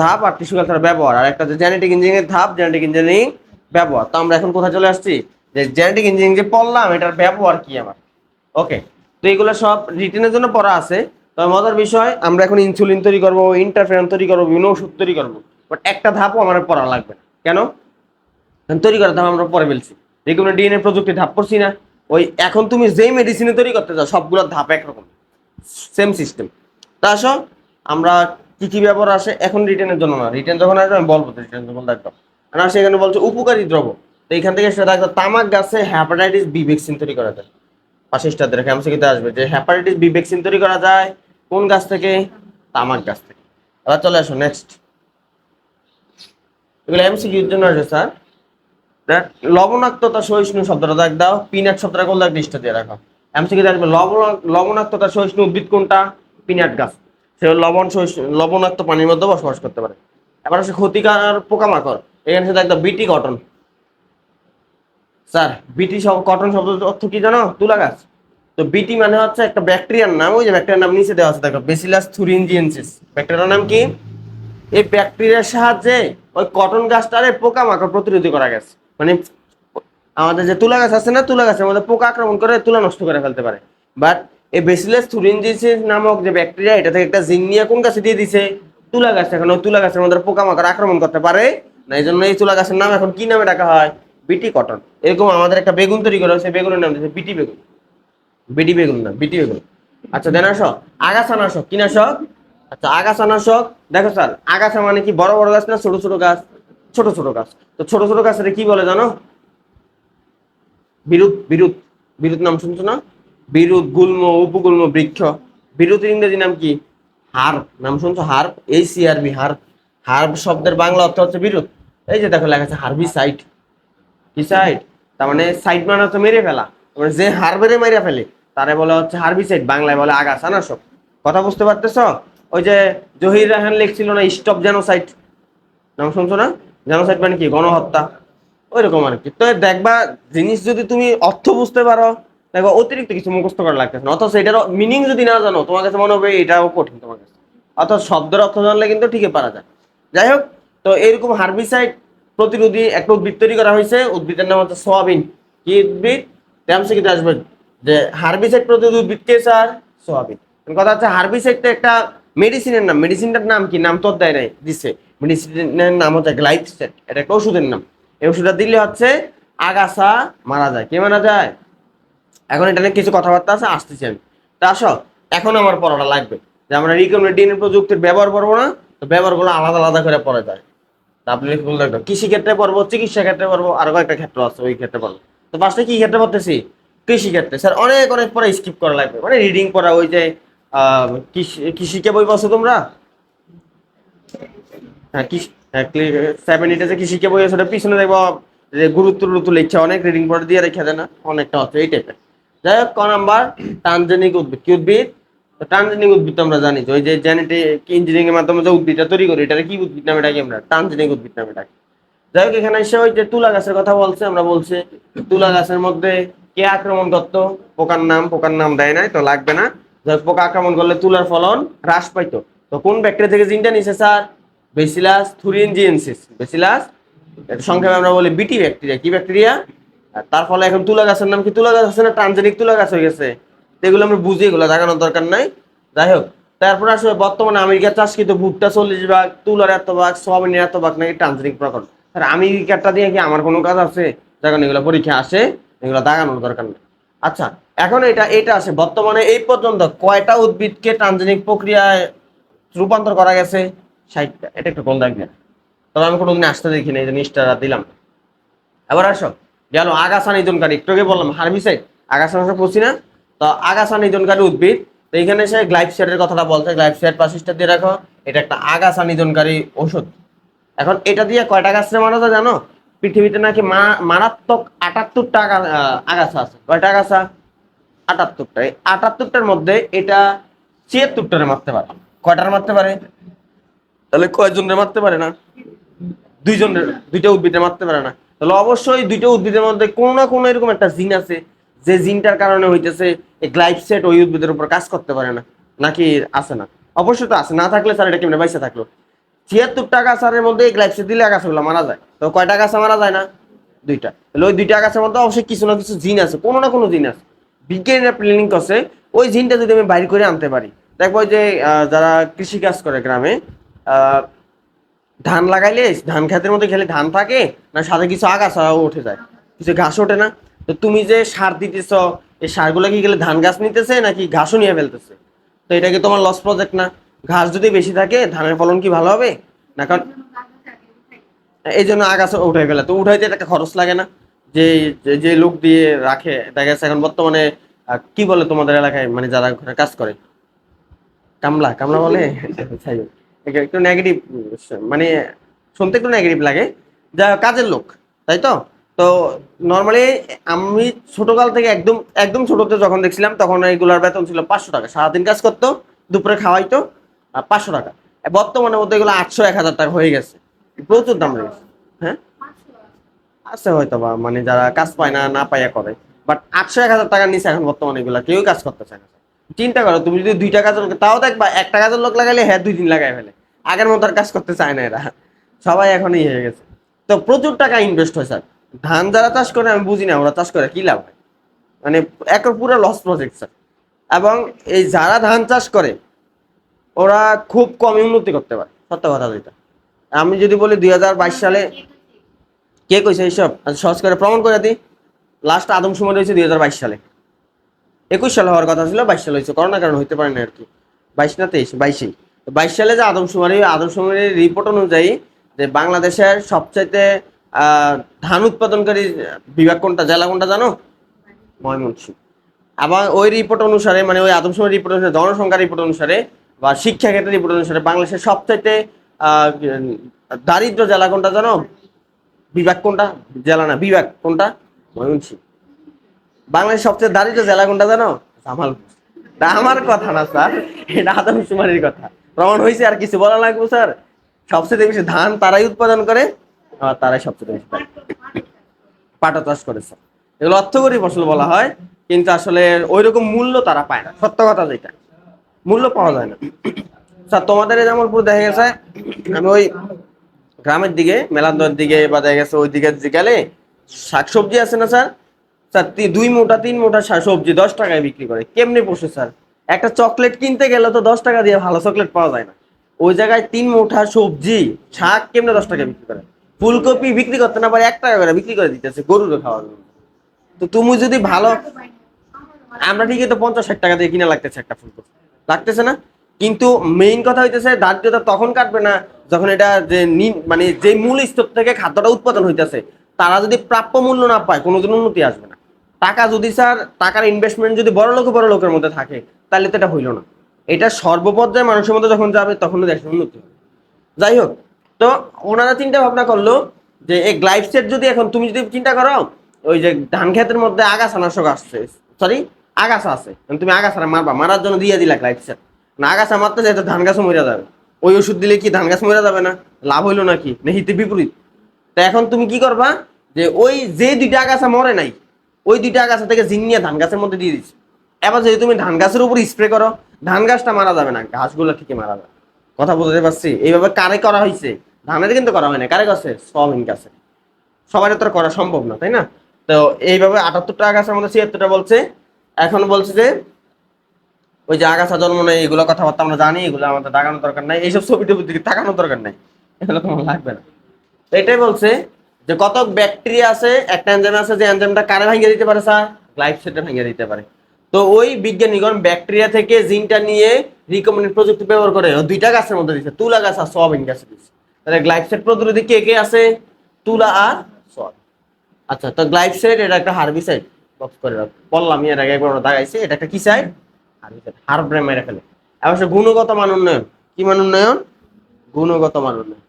ধাপ আর টিস্যু কালচার ব্যবহার, আর একটা হচ্ছে জেনেটিক ইঞ্জিনিয়ারিং ধাপ, জেনেটিক ইঞ্জিনিয়ারিং ব্যবহার। তো আমরা এখন কোথায় চলে আসছি? যে জেনেটিক ইঞ্জিনিয়ারিং যে পড়লাম, এটার ব্যবহার কি আমার। ওকে, তো এগুলো সব রিটেনের জন্য পড়া আছে। তবে মজার বিষয়, আমরা এখন ইনসুলিন তৈরি করবো, ইন্টারফেরন তৈরি করবো, বিভিন্ন ওষুধ তৈরি করবো, বাট একটা ধাপও আমার পড়া লাগবে না। কেন? তৈরি করার ধাপ আমরা পরে ফেলছি। যেগুলো ডিএনএ প্রযুক্তি ধাপ করছি না, ওই এখন তুমি যেই মেডিসিনে তৈরি করতে চাও সবগুলোর ধাপ একরকম, সেম সিস্টেম। তা আসো, আমরা কি কি ব্যবহার আসে এখন রিটেনের জন্য না, রিটেন যখন আসবে আমি বলবো রিটেন যখন দেখবো। আর সেখানে বলছে উপকারী দ্রব্য। তো এখান থেকে সেটা দেখো, তামাক গাছে হ্যাপাটাইটিস বি ভ্যাকসিন তৈরি করা যায়। পাশিসটাতে রেখে এমসিকিউতে আসবে যে হ্যাপাটাইটিস বি ভ্যাকসিন তৈরি করা যায় কোন গাছ থেকে? তামাক গাছ থেকে। এবার চলে আসো নেক্সট, এগুলো এমসিকিউর জন্য আসবে স্যার। লবণাক্ততা সহিষ্ণু শব্দটা দেখ দাও, পিনাট শব্দটা কোন দাগ লিস্টে দিয়ে রাখো। এমসিকিউ আসবে লবণাক্ততা সহিষ্ণু উদ্ভিদ কোনটা? পিনাট গাছ। সে লবণাক্ত পানির মধ্যে বসবাস করতে পারে। এবার আসে ক্ষতিকার পোকামাকড়, এখানে সে দেখ দাও বিটি কটন। স্যার বিটি কটন শব্দ অর্থ কি জানো? তুলা গাছ। তো বিটি মানে হচ্ছে একটা ব্যাকটেরিয়ার নাম, ওই যে ব্যাকটেরিয়ার নাম নিচে দেওয়া আছে দেখো, বেসিলাস থুরিনজিয়েন্সিস। ব্যাকটেরিয়ার নাম কি? এই ব্যাকটেরিয়ার সাহায্যে ওই কটন গাছটারে পোকামাকড় প্রতিরোধী করা গেছে। মানে আমাদের যে তুলা গাছ আছে না, তুলা গাছের মধ্যে পোকা আক্রমণ করে তুলা নষ্ট করে ফেলতে পারে। বাট এই বেসিলাস থুরিনজিয়েন্সিস নামক যে ব্যাকটেরিয়া, এটা থেকে একটা জিন নিয়ে কোন গাছে দিয়ে দিছে? তুলা গাছ। এখন ওই তুলা গাছের মধ্যে পোকামাকড় আক্রমণ করতে পারে না, এই জন্য এই তুলা গাছের নাম এখন কি নামে ডাকা হয়? বিটি কটন। এরকম আমাদের একটা বেগুন তৈরি করা হয়েছে, বেগুনের নাম দিয়েছে বিটি বেগুন। বিটি বেগুন না, বিটি বেগুন। আচ্ছা, দেন আসো আগাছানাশক। কি নাশক? আচ্ছা, আগাছানাশক। দেখো স্যার, আগাছা মানে কি? বড় বড় গাছ না ছোট ছোট গাছ? ছোট ছোট গাছ। তো ছোট ছোট গাছের কি বলে জানো? বিরুৎ। বিরুৎ, বিরুৎ নাম শুনছো না? বিরুৎ, গুল্ম, উপগুল্ম, বৃক্ষ। বিরুতের ইংরেজি নাম কি? হার্ব। নাম শুনছো? Herb, HCRB, herb. হার্ব শব্দের বাংলা অর্থ হচ্ছে বিরুৎ। এই যে দেখো লেখা আছে হার্বিসাইড। কি সাইড? তার মানে সাইড মানে হচ্ছে মেরে ফেলা, মানে যে হার্বেরে মেরে ফেলে তারে বলা হচ্ছে হার্বিসাইড, বাংলায় বলে আগাছানাশক। কথা বুঝতে পারতেছ? ওই যে জহির রায়হান লিখছিল না স্টপ জেনোসাইড, নাম শুনছো না? জেনোসাইড মানে কি? গণহত্যা। ওইরকম আর কি। তো দেখবা জিনিস যদি তুমি অর্থ বুঝতে পারো, দেখবা অতিরিক্ত কিছু মুখস্থ করা লাগতেছে না, অথচ এটার মিনিং যদি না জানো তোমার কাছে মনে হবে এটাও কঠিন তোমার কাছে, অথচ শব্দের অর্থ জানলে কিন্তু ঠিকই পারা যায়। যাই হোক, তো এরকম হার্বিসাইড প্রতিরোধী একটা উদ্ভিদ তৈরি করা হয়েছে, উদ্ভিদের নাম হচ্ছে সোয়াবিন। কি উদ্ভিদ? ট্যামসে কিন্তু আসবে যে হার্বিসাইড প্রতিরোধী উদ্ভিদ কে স্যার? সোয়াবিন। কথা হচ্ছে হার্বিসাইডটা একটা মেডিসিনের নাম, মেডিসিনটার নাম কি? নাম তো দেয় নাই, দিছে। মেডিসিনের নাম হচ্ছে গ্লাইফসেট, এটা একটা ওষুধের নাম। এই ওষুধটা দিলে হচ্ছে আগাছা মারা যায়। কে মারা যায়? এখন এটা নিয়ে কিছু কথাবার্তা আছে, আসতেছি আমি। তা আসো, এখন আমার পড়াটা লাগবে যে আমরা রিকম্বিনেন্ট ডিএনএ প্রযুক্তির ব্যবহার করবো না, তো ব্যবহারগুলো আলাদা আলাদা করে পড়া যায়। আপনি দেখবেন কৃষি ক্ষেত্রে পড়বো, চিকিৎসা ক্ষেত্রে পড়বো, আরো কয়েকটা ক্ষেত্র আছে ওই ক্ষেত্রে পড়বো। তো ফার্স্টে কি ক্ষেত্রে পড়তেছি? কৃষি ক্ষেত্রে। স্যার অনেক অনেক পরে স্কিপ করা লাগবে, মানে রিডিং পড়া, ওই যে কৃষিকে বই পাচ্ছ তোমরা? হ্যাঁ, কৃষি, হ্যাঁ, 7 8 যে কৃষিকে বই আছে ওটা পিছনে দেখবো যে গুরুত্ব টুরুত্ব লিখছে, অনেক রিডিং পড়া দিয়ে রেখে দেয় না, অনেকটা হচ্ছে এই টাইপের। যাই হোক, ক নাম্বার ট্রানজেনিক উদ্ভিদ। কি উদ্ভিদ? তো ট্রানজেনিক উদ্ভিদ তো আমরা জানি যে ওই যে জেনেটিক ইঞ্জিনিয়ারিং এর মাধ্যমে যে উদ্ভিদটা তৈরি করি, এটা কি উদ্ভিদ নামে ডাকি? আমরা ট্রানজেনিক উদ্ভিদ নামে ডাকি। যাই হোক, এখানে এসে ওই যে তুলা গাছের কথা বলছে, আমরা বলছি তুলা গাছের মধ্যে কে আক্রমণ করতো? পোকার নাম, পোকার নাম দেয় নাই তো লাগবে না। যাই হোক, পোকা আক্রমণ করলে তুলার ফলন হ্রাস পাইতো। তো কোন ব্যাকটেরিয়া থেকে জিনটা নিছে স্যার? বেসিলাস থুরিনজিয়েন্সিস। বেসিলাস, এটা সংক্ষেপে আমরা বলি বিটি ব্যাকটেরিয়া। কি ব্যাকটেরিয়া? আর তার ফলে এখন তুলা গাছের নাম কি? তুলা গাছ আছে না, ট্রানজেনিক তুলা গাছ হয়ে গেছে। তো এগুলো আমরা বুঝি, এগুলো দেখানোর দরকার নাই। যাই হোক, তারপর আসলে বর্তমানে আমেরিকা চাষকৃত ভুট্টা 40 ভাগ, তুলার এত ভাগ, সোয়াবিনের এত ভাগ নাকি ট্রানজেনিক প্রকল্প। আর আমেরিকাটা দিয়ে কি আমার কোনো কাজ আছে? যখন এগুলো পরীক্ষা আসে, এগুলো দাগানোর দরকার নেই। আচ্ছা, এখন এটা এটা আছে বর্তমানে এই পর্যন্ত কয়টা উদ্ভিদকে ট্রানজেনিক প্রক্রিয়ায় রূপান্তর করা গেছে? 60টা। এটা একটু কোন দেখবেন, তবে আমি কোনোদিন আসতে দেখিনি, এই জিনিসটা দিলাম। এবার আসো, গেল আগাছা নিধনকারী। একটু আগে বললাম হার্বিসাইড, আগাছা নাশক বলছি না? তো আগাছা নিধনকারী উদ্ভিদ। তো এখানে সে গ্লাইফসাইডের কথাটা বলছে, গ্লাইফসাইড পাশিসটা দিয়ে রাখো। এটা একটা আগাছা নিধনকারী ওষুধ। এখন এটা দিয়ে কয়টা গাছে মারা যায় জানো? পৃথিবীতে নাকি মারাত্মক 78টা আগাছা আছে। কয়টা আগাছা? 78টা। এই 78টার মধ্যে এটা 76টারে মারতে পারে। কয়টার মারতে পারে? তাহলে কয়জনের মারতে পারে না? দুইজনের, দুইটা উদ্ভিদের মারতে পারে না। তাহলে অবশ্যই দুইটা উদ্ভিদের মধ্যে কোনো না কোনো এরকম একটা জিন আছে, যে জিনটার কারণে হইতেছে এই গ্লাইফসেট ওই উদ্ভিদের উপর কাজ করতে পারে না। নাকি আছে না? অবশ্যই তো আছে, না থাকলে স্যার এটা কেমনে বাইসে থাকলো? 76টা আগাছার মধ্যে এই গ্লাইফসেট দিলে আগাছাগুলো মারা যায়। তো কয়টা আগাছা মারা যায় না? দুইটা। তাহলে ওই দুইটা আগাছার মধ্যে অবশ্যই কিছু না কিছু জিন আছে, কোনো না কোনো জিন আছে। বিজ্ঞানীরা প্ল্যানিং করছে ওই জিনটা যদি আমি বাইর করে আনতে পারি, দেখবো যে যারা কৃষি কাজ করে গ্রামে, আহ ধান লাগাইলে ধান খেতের মধ্যে খেলে ধান থাকে না, সাথে কিছু আগাছাও উঠে যায়, কিছু ঘাস ওঠে না? তো তুমি যে সার দিতেছ, এই সারগুলো কি গেলে ধান গাছ নিতেছে নাকি ঘাসও নিয়ে ফেলতেছে? তো এটা কি তোমার লস প্রজেক্ট না? ঘাস যদি বেশি থাকে ধানের ফলন কি ভালো হবে না? কারণ এই জন্য আগাছা উঠে ফেলে, তো উঠাইতে একটা খরচ লাগে না? যে যে যে লোক দিয়ে রাখে, দেখা যাচ্ছে এখন বর্তমানে কি বলে তোমাদের এলাকায়, মানে যারা ঘরে কাজ করে, কামলা কামলা বলে? যাই হোক, একটু নেগেটিভ, মানে শুনতে একটু নেগেটিভ লাগে। যা কাজের লোক, তাই তো? তো নর্মালি আমি ছোটকাল থেকে একদম একদম ছোটতে যখন দেখছিলাম, তখন এইগুলার বেতন ছিল 500 টাকা। সারাদিন কাজ করতো, দুপুরে খাওয়াইতো, 500 টাকা। বর্তমানে মধ্যে এগুলো 800 1000 টাকা হয়ে গেছে। প্রচুর দাম হয়ে গেছে। হ্যাঁ, আছে হয়তো বা, মানে যারা কাজ পায় না, না পাইয়া করে। বাট 800 1000 টাকার নিচে এখন বর্তমানে এগুলা কেউ কাজ করতে চায় না। চিন্তা করো, তুমি যদি 2টা কাজের লোক, তাও দেখবা একটা কাজের লোক লাগাইলে হ্যাঁ 2 দিন লাগাই ফেলে। আগের মতো আর কাজ করতে চায় না এরা, সবাই এখনই হয়ে গেছে। তো প্রচুর টাকা ইনভেস্ট হয় স্যার। ধান যারা চাষ করে আমি বুঝি না, ওরা চাষ করে কি লাভ হয়? মানে একটা পুরো লস প্রজেক্ট স্যার। এবং এই যারা ধান চাষ করে ওরা খুব কম উন্নতি করতে পারে, সত্য কথা যেটা। আমি যদি বলি 2022 সালে, কে কইছে এইসব? সহজ করে প্রমাণ করে দিই। লাস্ট আদমশুমারি হয়েছে 2022 সালে। 21 সালে হওয়ার কথা ছিল, 22 সালে হয়েছে, করোনার কারণে হইতে পারে না আর কি। 22 না 23, 22-এই। তো 22 সালে যে আদমশুমারির রিপোর্ট অনুযায়ী যে বাংলাদেশের সবচাইতে ধান উৎপাদনকারী বিভাগ কোনটা, জেলা কোনটা জানো? ময়মনসিংহ। আবার ওই রিপোর্ট অনুসারে, মানে ওই আদমশুমারি রিপোর্ট অনুসারে, জনসংখ্যা রিপোর্ট অনুসারে বা শিক্ষা ক্ষেত্রের রিপোর্ট অনুসারে বাংলাদেশের সবচাইতে আহ দারিদ্র জেলা কোনটা জানো? বিভাগ কোনটা? জেলা না, বিভাগ কোনটা? ময়মনসিংহ। বাংলাদেশের সবচেয়ে দারিদ্র জেলা কোনটা জানো? জামালপুর। তা আমার কথা না স্যার, এটা আদমশুমারির কথা। প্রমাণ হয়েছে, আর কিছু বলা লাগবে স্যার? সবচেয়ে বেশি ধান তারাই উৎপাদন করে, আর তারাই সবচেয়ে বেশি পাটা চাষ করে স্যার। এগুলো অর্থকরী ফসল বলা হয়, কিন্তু আসলে ওই রকম মূল্য তারা পায় না, সত্য কথা যেটা, মূল্য পাওয়া যায় না স্যার। তোমাদের এই জামালপুর দেখা গেছে, আমি ওই গ্রামের দিকে মেলান্দর দিকে বা দেখা গেছে ওই দিকে গেলে শাকসবজি আছে না স্যার, স্যার 2 মুঠা 3 মুঠা সবজি 10 টাকায় বিক্রি করে। কেমনে পোষে স্যার? একটা চকলেট কিনতে গেলে তো 10 টাকা দিয়ে ভালো চকলেট পাওয়া যায় না, ওই জায়গায় 3 মুঠা সবজি শাক কেমনে 10 টাকা বিক্রি করে? ফুলকপি বিক্রি করতে না পারে 1 টাকা করে বিক্রি করে দিতেছে গরুরে খাওয়ার জন্য। তো তুমি যদি ভালো, আমরা ঠিকই তো 50-60 টাকা দিয়ে কিনা লাগতেছে একটা ফুলকপি, লাগতেছে না? কিন্তু মেইন কথা হইতেছে দারিদ্রতা তখন কাটবে না যখন এটা যে মানে যে মূল স্তর থেকে খাদ্যটা উৎপাদন হইতেছে তারা যদি প্রাপ্য মূল্য না পায় কোনোদিন উন্নতি আসবে না। টাকা যদি স্যার, টাকার ইনভেস্টমেন্ট যদি বড় লোকের মধ্যে থাকে তাহলে তো এটা হইলো না। এটা সর্বপর্যায়ে মানুষের মধ্যে যখন যাবে তখন দেশের উন্নতি হবে। যাই হোক, তো ওনারা চিন্তা ভাবনা করলো যে এই গ্লাইফসেট যদি এখন তুমি যদি চিন্তা করো, ওই যে ধান ক্ষেতের মধ্যে আগাছা নাশক আসছে, সরি আগাছা আছে, তুমি আগাছা মারবা, মারার জন্য দিয়ে দিলা গ্লাইফসেট, না আগাছা মারতে যায় তো ধান গাছও মরে যাবে। ওই ওষুধ দিলে কি ধান গাছ মরে যাবে না? লাভ হইলো নাকি? না হিতে বিপরীত। তা এখন তুমি কি করবা, যে ওই যে 2টা আগাছা মরে নাই, ওই 2টা আগাছা থেকে জিন নিয়ে ধান গাছের মধ্যে দিয়ে দিচ্ছে। এবার যদি তুমি ধান গাছের উপর স্প্রে করো, ধান গাছটা মারা যাবে না, ঘাসগুলো ঠিকই মারা যাবে। কথা বুঝতে পারছি? এইভাবে কারে করা হয়েছে? ধানের কিন্তু করা হয় না, কারে কাছে? সয়াবিন গাছে। সবার তো করা সম্ভব না, তাই না? তো এইভাবে 78 টাকা গাছের মধ্যে 76টা বলছে। এখন বলছে যে ওই যে আগাছা জন্ম নেই, এগুলো কথাবার্তা আমরা জানি, এগুলো আমাদের দাগানোর দরকার নাই, এইসব ছবি টবির দিকে তাকানোর দরকার নাই, এগুলো তোমার লাগবে না। তো এটাই বলছে যে কত ব্যাকটেরিয়া আছে, একটা এনজাইম আছে যে এনজাইমটা কারে ভাঙিয়ে দিতে পারে স্যার? গ্লাইফোসেটে ভাঙিয়ে দিতে পারে। তো ওই বিজ্ঞানীগণ ব্যাকটেরিয়া থেকে জিনটা নিয়ে রিকম্বিনেন্ট প্রযুক্তি ব্যবহার করে 2টা গাছের মধ্যে দিচ্ছে, তুলা গাছ আর সয়াবিন গাছে দিচ্ছে। তাহলে গ্লাইফোসেট প্রতিরোধী কে কে আছে? তুলা আর সয়াবিন। আচ্ছা, তো গ্লাইফোসেট এটা একটা হার্বিসাইড, বক্স করে রাখ, বললাম এর আগে একবার আমরা দাগাইছি, এটা একটা কি সাইড? হার্বিসাইড, হারব্রে মেরে ফেলে। অবশ্য গুণগত মান উন্নয়ন, কি মান উন্নয়ন? গুণগত মান উন্নয়ন।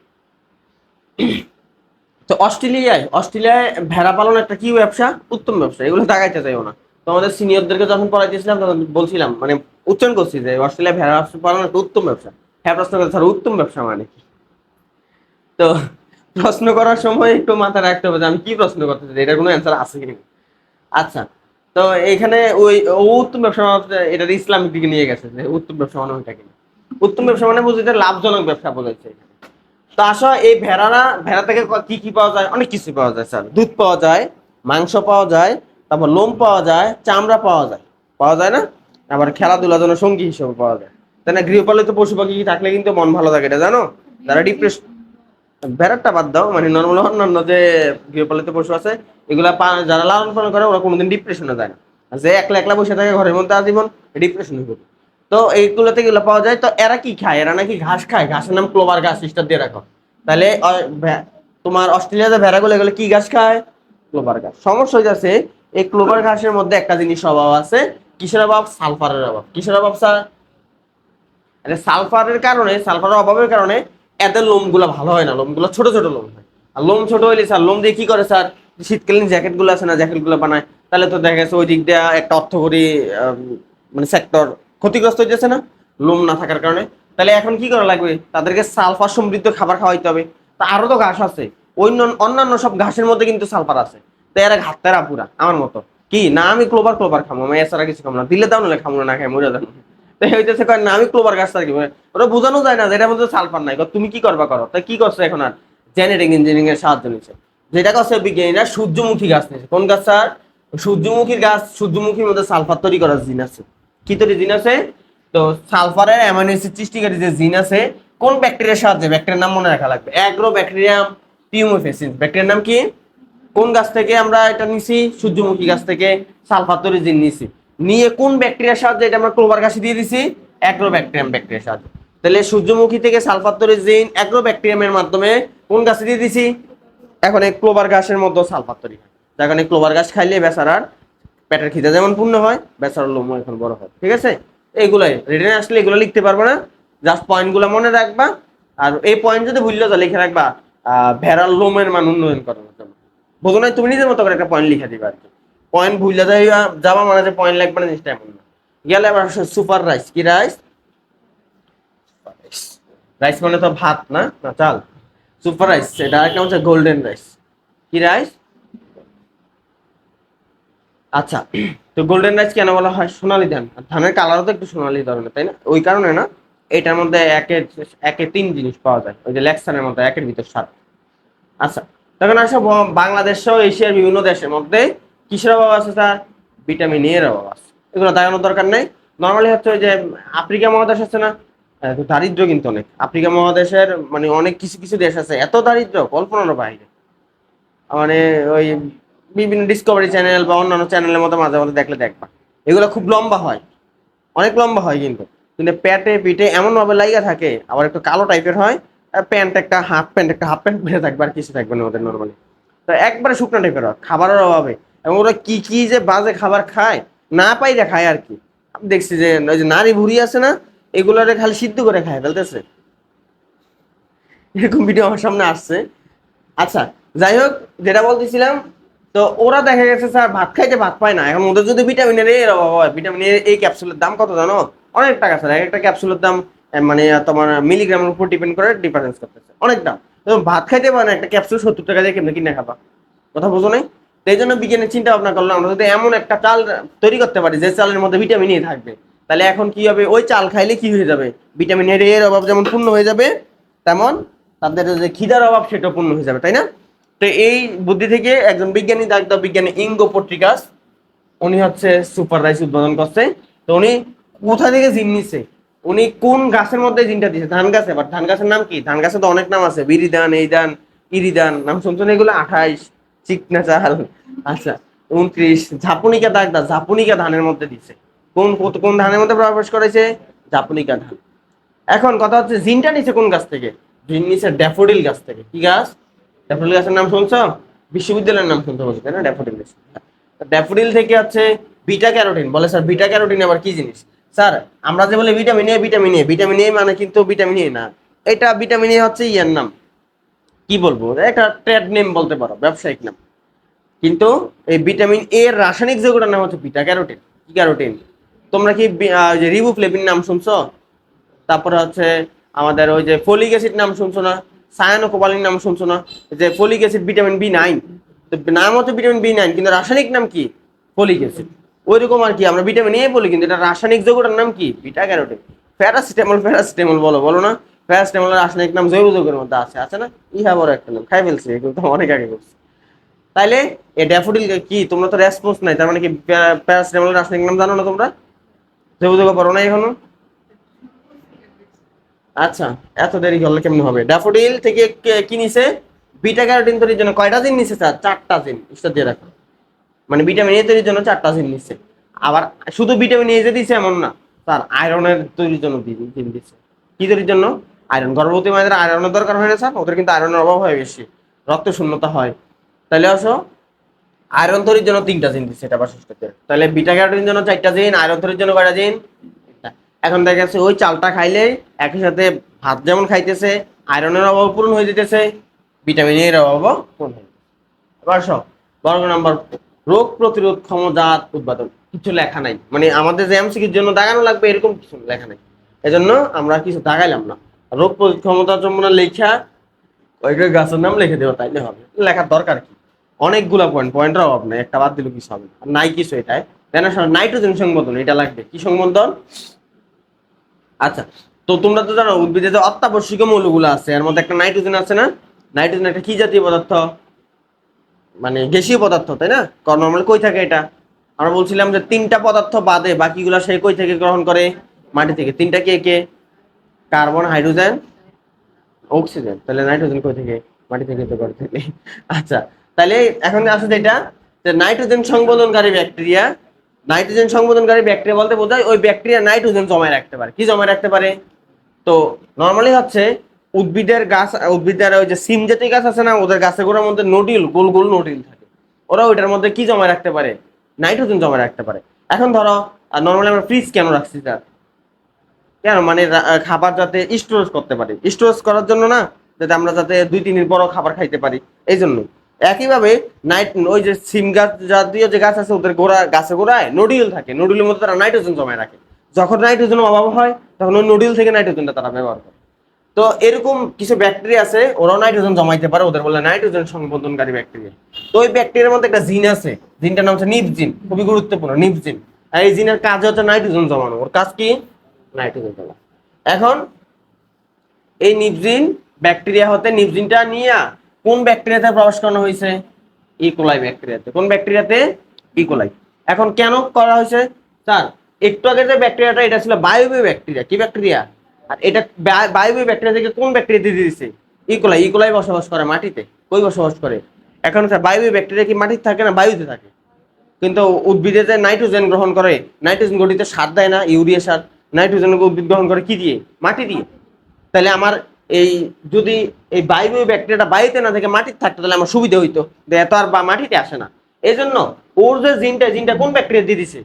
তো অস্ট্রেলিয়ায় ভেড়া পালন একটা কি ব্যবসা? উত্তম ব্যবসা, এগুলো তাকাইতে চাইও না। তো আমাদের সিনিয়রদেরকে যখন পড়াইতেছিলাম তখন বলছিলাম, মানে উচ্চারণ করছি যে অস্ট্রেলিয়া ভেড়া পালন একটা উত্তম ব্যবসা। হ্যাঁ, প্রশ্ন করতে স্যার উত্তম ব্যবসা মানে কি? তো প্রশ্ন করার সময় একটু মাথায় রাখতে হবে যে আমি কি প্রশ্ন করতে চাই, এটার কোনো অ্যান্সার আছে কিনা। আচ্ছা, তো এখানে ওই উত্তম ব্যবসা এটা ইসলামিক দিকে নিয়ে গেছে যে উত্তম ব্যবসা মানে ওইটা কিনা। উত্তম ব্যবসা মানে বুঝতে লাভজনক ব্যবসা বোঝাচ্ছে এখানে। তো আসলে এই ভেড়া থেকে কি কি পাওয়া যায়? অনেক কিছু পাওয়া যায় স্যার। দুধ পাওয়া যায়, মাংস পাওয়া যায়, তারপর লোম পাওয়া যায়, চামড়া পাওয়া যায়, পাওয়া যায় না? আবার খেলাধুলার জন্য সঙ্গী হিসেবে পাওয়া যায়, তাই না? গৃহপালিত পশু পাখি থাকলে কিন্তু মন ভালো থাকে, এটা জানো? যারা ডিপ্রেশন, ভেড়ারটা বাদ দাও, মানে নর্মাল অন্যান্য যে গৃহপালিত পশু আছে এগুলা যারা লালন পালন করে ওরা কোনোদিন ডিপ্রেশনে যায় না। আর যে একলা একলা বসে থাকে ঘরের মধ্যে আজীবন, ডিপ্রেশন হয়ে যাবে। তো এইগুলোতে এগুলো পাওয়া যায়। তো এরা কি খায়? এরা নাকি ঘাস খায়, ঘাসের নাম ক্লোভার ঘাস, স্টার দিয়ে রাখো। তাহলে তোমার অস্ট্রেলিয়াতে ভেড়াগুলো এগুলো কি ঘাস খায়? ক্লোভার ঘাস। সমস্যা হইতেছে এই ক্লোভার ঘাসের মধ্যে একটা জিনিস অভাব আছে। কিসের অভাব? সালফারের অভাব। কিসের অভাব স্যার? সালফারের কারণে, সালফারের অভাবের কারণে এদের লোমগুলো ভালো হয় না, লোমগুলো ছোট ছোট লোম হয়। আর লোম ছোট হইলে স্যার লোম দিয়ে কি করে স্যার? শীতকালীন জ্যাকেট গুলো আছে না, জ্যাকেট গুলো বানায়, তাহলে তো দেখা গেছে ওই দিক দিয়ে একটা অর্থকরী মানে সেক্টর ক্ষতিগ্রস্ত হইতেছে না লোম না থাকার কারণে। তাহলে এখন কি করা লাগবে? তাদেরকে সালফার সমৃদ্ধ খাবার খাওয়াইতে হবে। তা আরো তো ঘাস আছে, অন্যান্য সব ঘাসের মধ্যে কিন্তু সালফার আছে। তো এরা ঘাটতারা পুরা আমার মতো কি না, আমি ক্লোবার ক্লোবার খাবো, আমি এছাড়া কিছু খাবো না, দিলে দাও নাহলে খাবো না, খাই মরে যাবো। তো হইতেছে কয় না আমি ক্লোবার গাছ থাকি, ওরা বোঝানো যায় না যে এটার মধ্যে সালফার নাই। তুমি কি করবা করো, তাই কি করছে এখন? আর জেনেটিক ইঞ্জিনিয়ারিং এর সাহায্য নিচ্ছে। যেটা করছে বিজ্ঞানীরা সূর্যমুখী গাছ নিয়েছে। কোন গাছ স্যার? সূর্যমুখীর গাছ। সূর্যমুখীর মধ্যে সালফার তৈরি করার জিন আছে। কি তৈরি জিন আছে? তো সালফারের অ্যামাইনো অ্যাসিড সৃষ্টিকারী যে জিন আছে, কোন ব্যাকটেরিয়ার সাহায্যে? ব্যাকটেরিয়ার নাম মনে রাখা লাগবে, অ্যাগ্রোব্যাকটেরিয়াম পিউমেফেসিস। ব্যাকটেরিয়ার নাম কি? কোন গাছ থেকে আমরা এটা নিছি? সূর্যমুখী গাছ থেকে সালফার তৈরি জিন নিছি। নিয়ে কোন ব্যাকটেরিয়ার সাহায্যে এটা আমরা ক্লোভার গাছে দিয়ে দিছি? অ্যাগ্রোব্যাকটেরিয়াম ব্যাকটেরিয়ার সাহায্যে। তাহলে সূর্যমুখী থেকে সালফার তৈরি জিন অ্যাগ্রোব্যাকটেরিয়ামের মাধ্যমে কোন গাছে দিয়ে দিছি? এখন এই ক্লোভার গাছের মধ্যে সালফার তৈরি হয়। এখন এই ক্লোভার গাছ খাইলে বেচারার পেটের খিদে যেমন পূর্ণ হয়, বেচারার লোম এখন বড় হয়। ঠিক আছে? এইগুলাই রিটেন আসলে এগুলো লিখতে পারবো না, জাস্ট পয়েন্টগুলো মনে রাখবা। আর এই পয়েন্ট যদি ভুললে যা লিখে রাখবা ভেড়ার লোমের মান উন্নয়ন করানোর জন্য। বোঝো না? তুমি নিজের মতো করে একটা পয়েন্ট লিখে দিবা আর কি। পয়েন্ট ভুললে যাবা মানে যে পয়েন্ট লাগবে না জিনিসটা এমন না। গেলে আবার সুপার রাইস, কি রাইস? রাইস মানে তো ভাত না, না চাল। সুপার রাইস, এটা একটা হচ্ছে গোল্ডেন রাইস। কি রাইস? আচ্ছা, তো গোল্ডেন রাইস কেন বলা হয়? সোনালী ধান, আর ধানের কালারও তো একটু সোনালী ধরনের, তাই না? ওই কারণে না, এটার মধ্যে একে একে তিন জিনিস পাওয়া যায়, ওই যে লেক্সানের মধ্যে একের ভিতর সাত। আচ্ছা, তখন আসো বাংলাদেশ সহ এশিয়ার বিভিন্ন দেশের মধ্যে কিসের অভাব আছে স্যার? ভিটামিন এর অভাব আছে। এগুলো দেখানোর দরকার নেই। নর্মালি হচ্ছে ওই যে আফ্রিকা মহাদেশ আছে না, তো দারিদ্র কিন্তু অনেক আফ্রিকা মহাদেশের, মানে অনেক কিছু কিছু দেশ আছে এত দারিদ্র কল্পনার বাইরে। মানে ওই বিভিন্ন ডিসকভারি চ্যানেল বা অন্যান্য চ্যানেলের মতো মাঝে মাঝে দেখলে দেখবা, এগুলো খুব লম্বা হয়, অনেক লম্বা হয়, কিন্তু কিন্তু পেটে পিঠে এমন ভাবে লাইগা থাকে, আবার একটু কালো টাইপের হয়। আর প্যান্ট একটা হাফ প্যান্ট পরে থাকবে, আর কিছু থাকবে না ওদের নর্মালি। তো একবারে শুকনো টাইপের হয় খাবারের অভাবে। এবং ওরা কি কি যে বাজে খাবার খায়, না পাইরা খায় আর কি। আমি দেখছি যে ওই যে নারী ভুড়ি আছে না, এগুলোরে খালি সিদ্ধ করে খায় ফেলতেছে, এরকম ভিডিও আমার সামনে আসছে। আচ্ছা, যাই হোক, যেটা বলতেছিলাম, তো ওরা দেখা গেছে স্যার ভাত খাইতে ভাত পায় না। এখন ওদের যদি ভিটামিনের এর অভাব হয়, ভিটামিনের এই ক্যাপসুলের দাম কত জানো? অনেক টাকা স্যার, এক একটা ক্যাপসুলের দাম মানে তোমার মিলিগ্রামের উপর ডিপেন্ড করে ডিফারেন্স করতেছে, অনেক দাম। তো ভাত খাইতে পারে না, একটা ক্যাপসুল 70 টাকা দিয়ে কেমনে কিনে খাবা? কথা বোঝো নাই? তো এই জন্য বিজ্ঞানের চিন্তা ভাবনা করলাম, আমরা যদি এমন একটা চাল তৈরি করতে পারি যে চালের মধ্যে ভিটামিন এ থাকবে, তাহলে এখন কি হবে? ওই চাল খাইলে কি হয়ে যাবে? ভিটামিন এর অভাব যেমন পূর্ণ হয়ে যাবে, তেমন তাদের যে খিদার অভাব সেটা পূর্ণ হয়ে যাবে, তাই না? তো এই বুদ্ধি থেকে একজন বিজ্ঞানী, ডাক্তার বিজ্ঞানী ইঙ্গো পট্রিকাস, উনি হচ্ছে সুপার রাইস উদ্ভাবন করছে। তো উনি কোথা থেকে জিন নিছে, উনি কোন গাছের মধ্যে জিনটা দিছে? ধান গাছে। বাট ধান গাছের নাম কি? ধান গাছে তো অনেক নাম আছে, বিরি ধান, এই ধান, ইরি ধান, নাম শুনছেন এগুলো? 28, চিকনা চাল, আচ্ছা 29, ঝাপুনিকা দাগদা, ঝাপুনিকা ধানের মধ্যে দিছে। কোন কোন ধানের মধ্যে প্রবেশ করেছে? ঝাপুনিকা ধান। এখন কথা হচ্ছে জিনটা নিচে কোন গাছ থেকে? জিন নিচে ড্যাফোডিল গাছ থেকে। কি গাছ? ড্যাফোডিল গাছের নাম শুনছো? বিশ্ববিদ্যালয়ের নাম শুনতে বলছো, তাই না? ড্যাফোডিল গাছ। ড্যাফোডিল থেকে হচ্ছে বিটা ক্যারোটিন। বলে স্যার বিটা ক্যারোটিন আবার কি জিনিস? স্যার আমরা যে বলি vitamin A, vitamin A, vitamin A মানে কিন্তু ভিটামিন এ না, এটা ভিটামিন এ হচ্ছে ইয়ার নাম, কি বলবো, একটা ট্রেড নেম বলতে পারো, ব্যবসায়িক নাম। কিন্তু এই ভিটামিন এ এর রাসায়নিক যৌগটার নাম হচ্ছে বিটা ক্যারোটিন। কি ক্যারোটিন? তোমরা কি যে রিবোফ্লেভিন নাম শুনছো? তারপরে হচ্ছে আমাদের ওই যে ফলিক অ্যাসিড নাম শুনছো না? সায়ানোকোবালিন নাম শুনছো না? যে ফলিক অ্যাসিড ভিটামিন বি 9, তো নাম হচ্ছে ভিটামিন বি 9, কিন্তু রাসায়নিক নাম কি? Folic acid. ওইরকম আর কি, আমরা ভিটামিন এ বলি, কিন্তু এটা রাসায়নিক যৌগটার নাম কি? Beta carotene. প্যারাসিটামল, প্যারাসিটামল বলো, বলো না? প্যারাসিটামলের রাসায়নিক নাম জৈব যৌগের মধ্যে আছে, আছে না? ইহা বড় একটা নাম, খাই ফেলছি, এগুলো তো অনেক আগে করছি। তাইলে এই ড্যাফোডিল কি, তোমরা তো রেসপন্স নাই, তার মানে কি প্যারাসিটামলের রাসায়নিক নাম জানো না তোমরা? জৈব যৌগ পড়ো না এখনো? আচ্ছা, এত দেরি করলে কেমন হবে? ড্যাফোডিল থেকে কি নিছে? বিটা ক্যারোটিন তৈরির জন্য কয়টা জিন নিছে স্যার? 4টা জিন, স্টার দিয়ে রাখো। মানে ভিটামিন এ তৈরির জন্য 4টা জিন নিচ্ছে। আবার শুধু ভিটামিন এ যে দিছে এমন না স্যার, আয়রনের তৈরির জন্য জিন দিচ্ছে। কি তৈরির জন্য? আয়রন। গর্ভবতী মায়েদের আয়রনের দরকার হয় না স্যার? ওদের কিন্তু আয়রনের অভাব হয় বেশি, রক্ত শূন্যতা হয়। তাহলে আসো, আয়রন তৈরির জন্য 3টা জিন দিচ্ছে, এটা বাসস্থাতে। তাহলে বিটা ক্যারোটিনের জন্য 4টা জিন, আয়রন তৈরির জন্য কয়টা জিন? একটা। এখন দেখা যাচ্ছে ওই চালটা খাইলে একই সাথে ভাত যেমন খাইতেছে, আয়রনের অভাব পূরণ হয়ে যেতেছে, ভিটামিন এর অভাবও পূরণ হয়ে যেতেছে। এবার সব বর্গ নাম্বার, রোগ প্রতিরোধ ক্ষমতা উৎপাদন, কিছু লেখা নাই, মানে আমাদের যে এমসিকিউর জন্য দাগানো লাগবে এরকম কিছু লেখা নাই, এজন্য আমরা কিছু দাগাইলাম না। রোগ প্রতিরোধ ক্ষমতার জন্য লেখা ওই গাছের নাম লিখে দেবো, তাইলে হবে। লেখার দরকার কি? অনেকগুলা পয়েন্টের অভাব নেই, একটা বাদ দিলে কিছু হবে না। আর নাই কিছু এটাই, তাই না? নাইট্রোজেন সংবন্ধন এটা লাগবে। কি সংবন্ধন? আচ্ছা, তো তোমরা তো জানো উদ্ভিদে যে অত্যাবশ্যকীয় মৌলগুলো আছে, এর মধ্যে একটা নাইট্রোজেন আছে না? নাইট্রোজেন একটা কি জাতীয় পদার্থ? মানে গ্যাসীয় পদার্থ, তাই না? কারণ নর্মালি কই থাকে এটা? আমরা বলছিলাম যে 3টা পদার্থ বাদে বাকিগুলো সে কই থেকে গ্রহণ করে? মাটি থেকে। 3টা কে কে? Carbon, hydrogen, oxygen. তাহলে নাইট্রোজেন কই থেকে? মাটি থেকে তো করে থাকে। আচ্ছা, তাহলে এখন আসে যেটা, যে নাইট্রোজেন সংবন্ধনকারী ব্যাকটেরিয়া। নাইট্রোজেন সংবন্ধনকারী ব্যাকটেরিয়া বলতে বোঝায় ওই ব্যাকটেরিয়া নাইট্রোজেন জমায় রাখতে পারে। কি জমায় রাখতে পারে? তো নর্মালি হচ্ছে উদ্ভিদের গাছ, উদ্ভিদের ওই যে সিম জাতীয় গাছ আছে না, ওদের গাছের গোড়ার মধ্যে নোডিউল, গোল গোল নোডিউল থাকে। ওরা ওইটার মধ্যে কি জমায় রাখতে পারে? নাইট্রোজেন জমায় রাখতে পারে। এখন ধরো, নর্মালি আমরা ফ্রিজ কেন রাখছি স্যার? কেন? মানে খাবার যাতে স্টোরেজ করতে পারি, স্টোরেজ করার জন্য না, যাতে আমরা যাতে 2-3 দিন পরও খাবার খাইতে পারি, এই জন্য। একইভাবে ওই যে সিম গাছ জাতীয় যে গাছ আছে, ওদের গাছের গোড়ায় নোডিউল থাকে, নোডিউলের মধ্যে তারা নাইট্রোজেন জমায় রাখে। যখন নাইট্রোজেনের অভাব হয় তখন ওই নোডিউল থেকে নাইট্রোজেনটা তারা ব্যবহার করে। তো এরকম কিছু ব্যাকটেরিয়া আছে, ওরাও নাইট্রোজেন জমাইতে পারে, ওদের বলে নাইট্রোজেন সংবন্ধনকারী ব্যাকটেরিয়া। তো ওই ব্যাকটেরিয়ার মধ্যে একটা জিন আছে, জিনটার নাম হচ্ছে নিপ জিন, খুবই গুরুত্বপূর্ণ নিপ জিন। আর এই জিনের কাজ হচ্ছে নাইট্রোজেন জমানো, ওর কাজ কি? নাইট্রোজেন জমা। এখন এই নিপজিন ব্যাকটেরিয়া হতে নিপজিনটা নিয়ে কোন ব্যাকটেরিয়াতে প্রবেশ করানো হয়েছে? ইকোলাই ব্যাকটেরিয়াতে। কোন ব্যাকটেরিয়াতে? ইকোলাই। এখন কেন করা হয়েছে স্যার? একটু আগে যে ব্যাকটেরিয়াটা, এটা ছিল বায়বীয় ব্যাকটেরিয়া। কি ব্যাকটেরিয়া? আর এটা বায়বীয় ব্যাকটেরিয়া থেকে কোন ব্যাকটেরিয়া দিয়ে দিয়েছে? ইকোলাই। ইকোলাই বসবাস করে মাটিতে। কই বসবাস করে? এখন স্যার বায়বীয় ব্যাকটেরিয়া কি মাটিতে থাকে না বায়ুতে থাকে? কিন্তু উদ্ভিদে যে নাইট্রোজেন গ্রহণ করে, নাইট্রোজেন গঠিত সার দেয় না, ইউরিয়া সার, নাইট্রোজেন উদ্ভিদ গ্রহণ করে কি দিয়ে? মাটি দিয়ে। তাহলে আমার এই যদি এই বায়বীয় ব্যাকটেরিয়াটা বায়ুতে না থেকে মাটিতে থাকতো তাহলে আমার সুবিধা হইতো, এত আর বা মাটিতে আসে না। এই জন্য ওর যে জিনটা কোন ব্যাকটেরিয়া দিয়ে দিছে?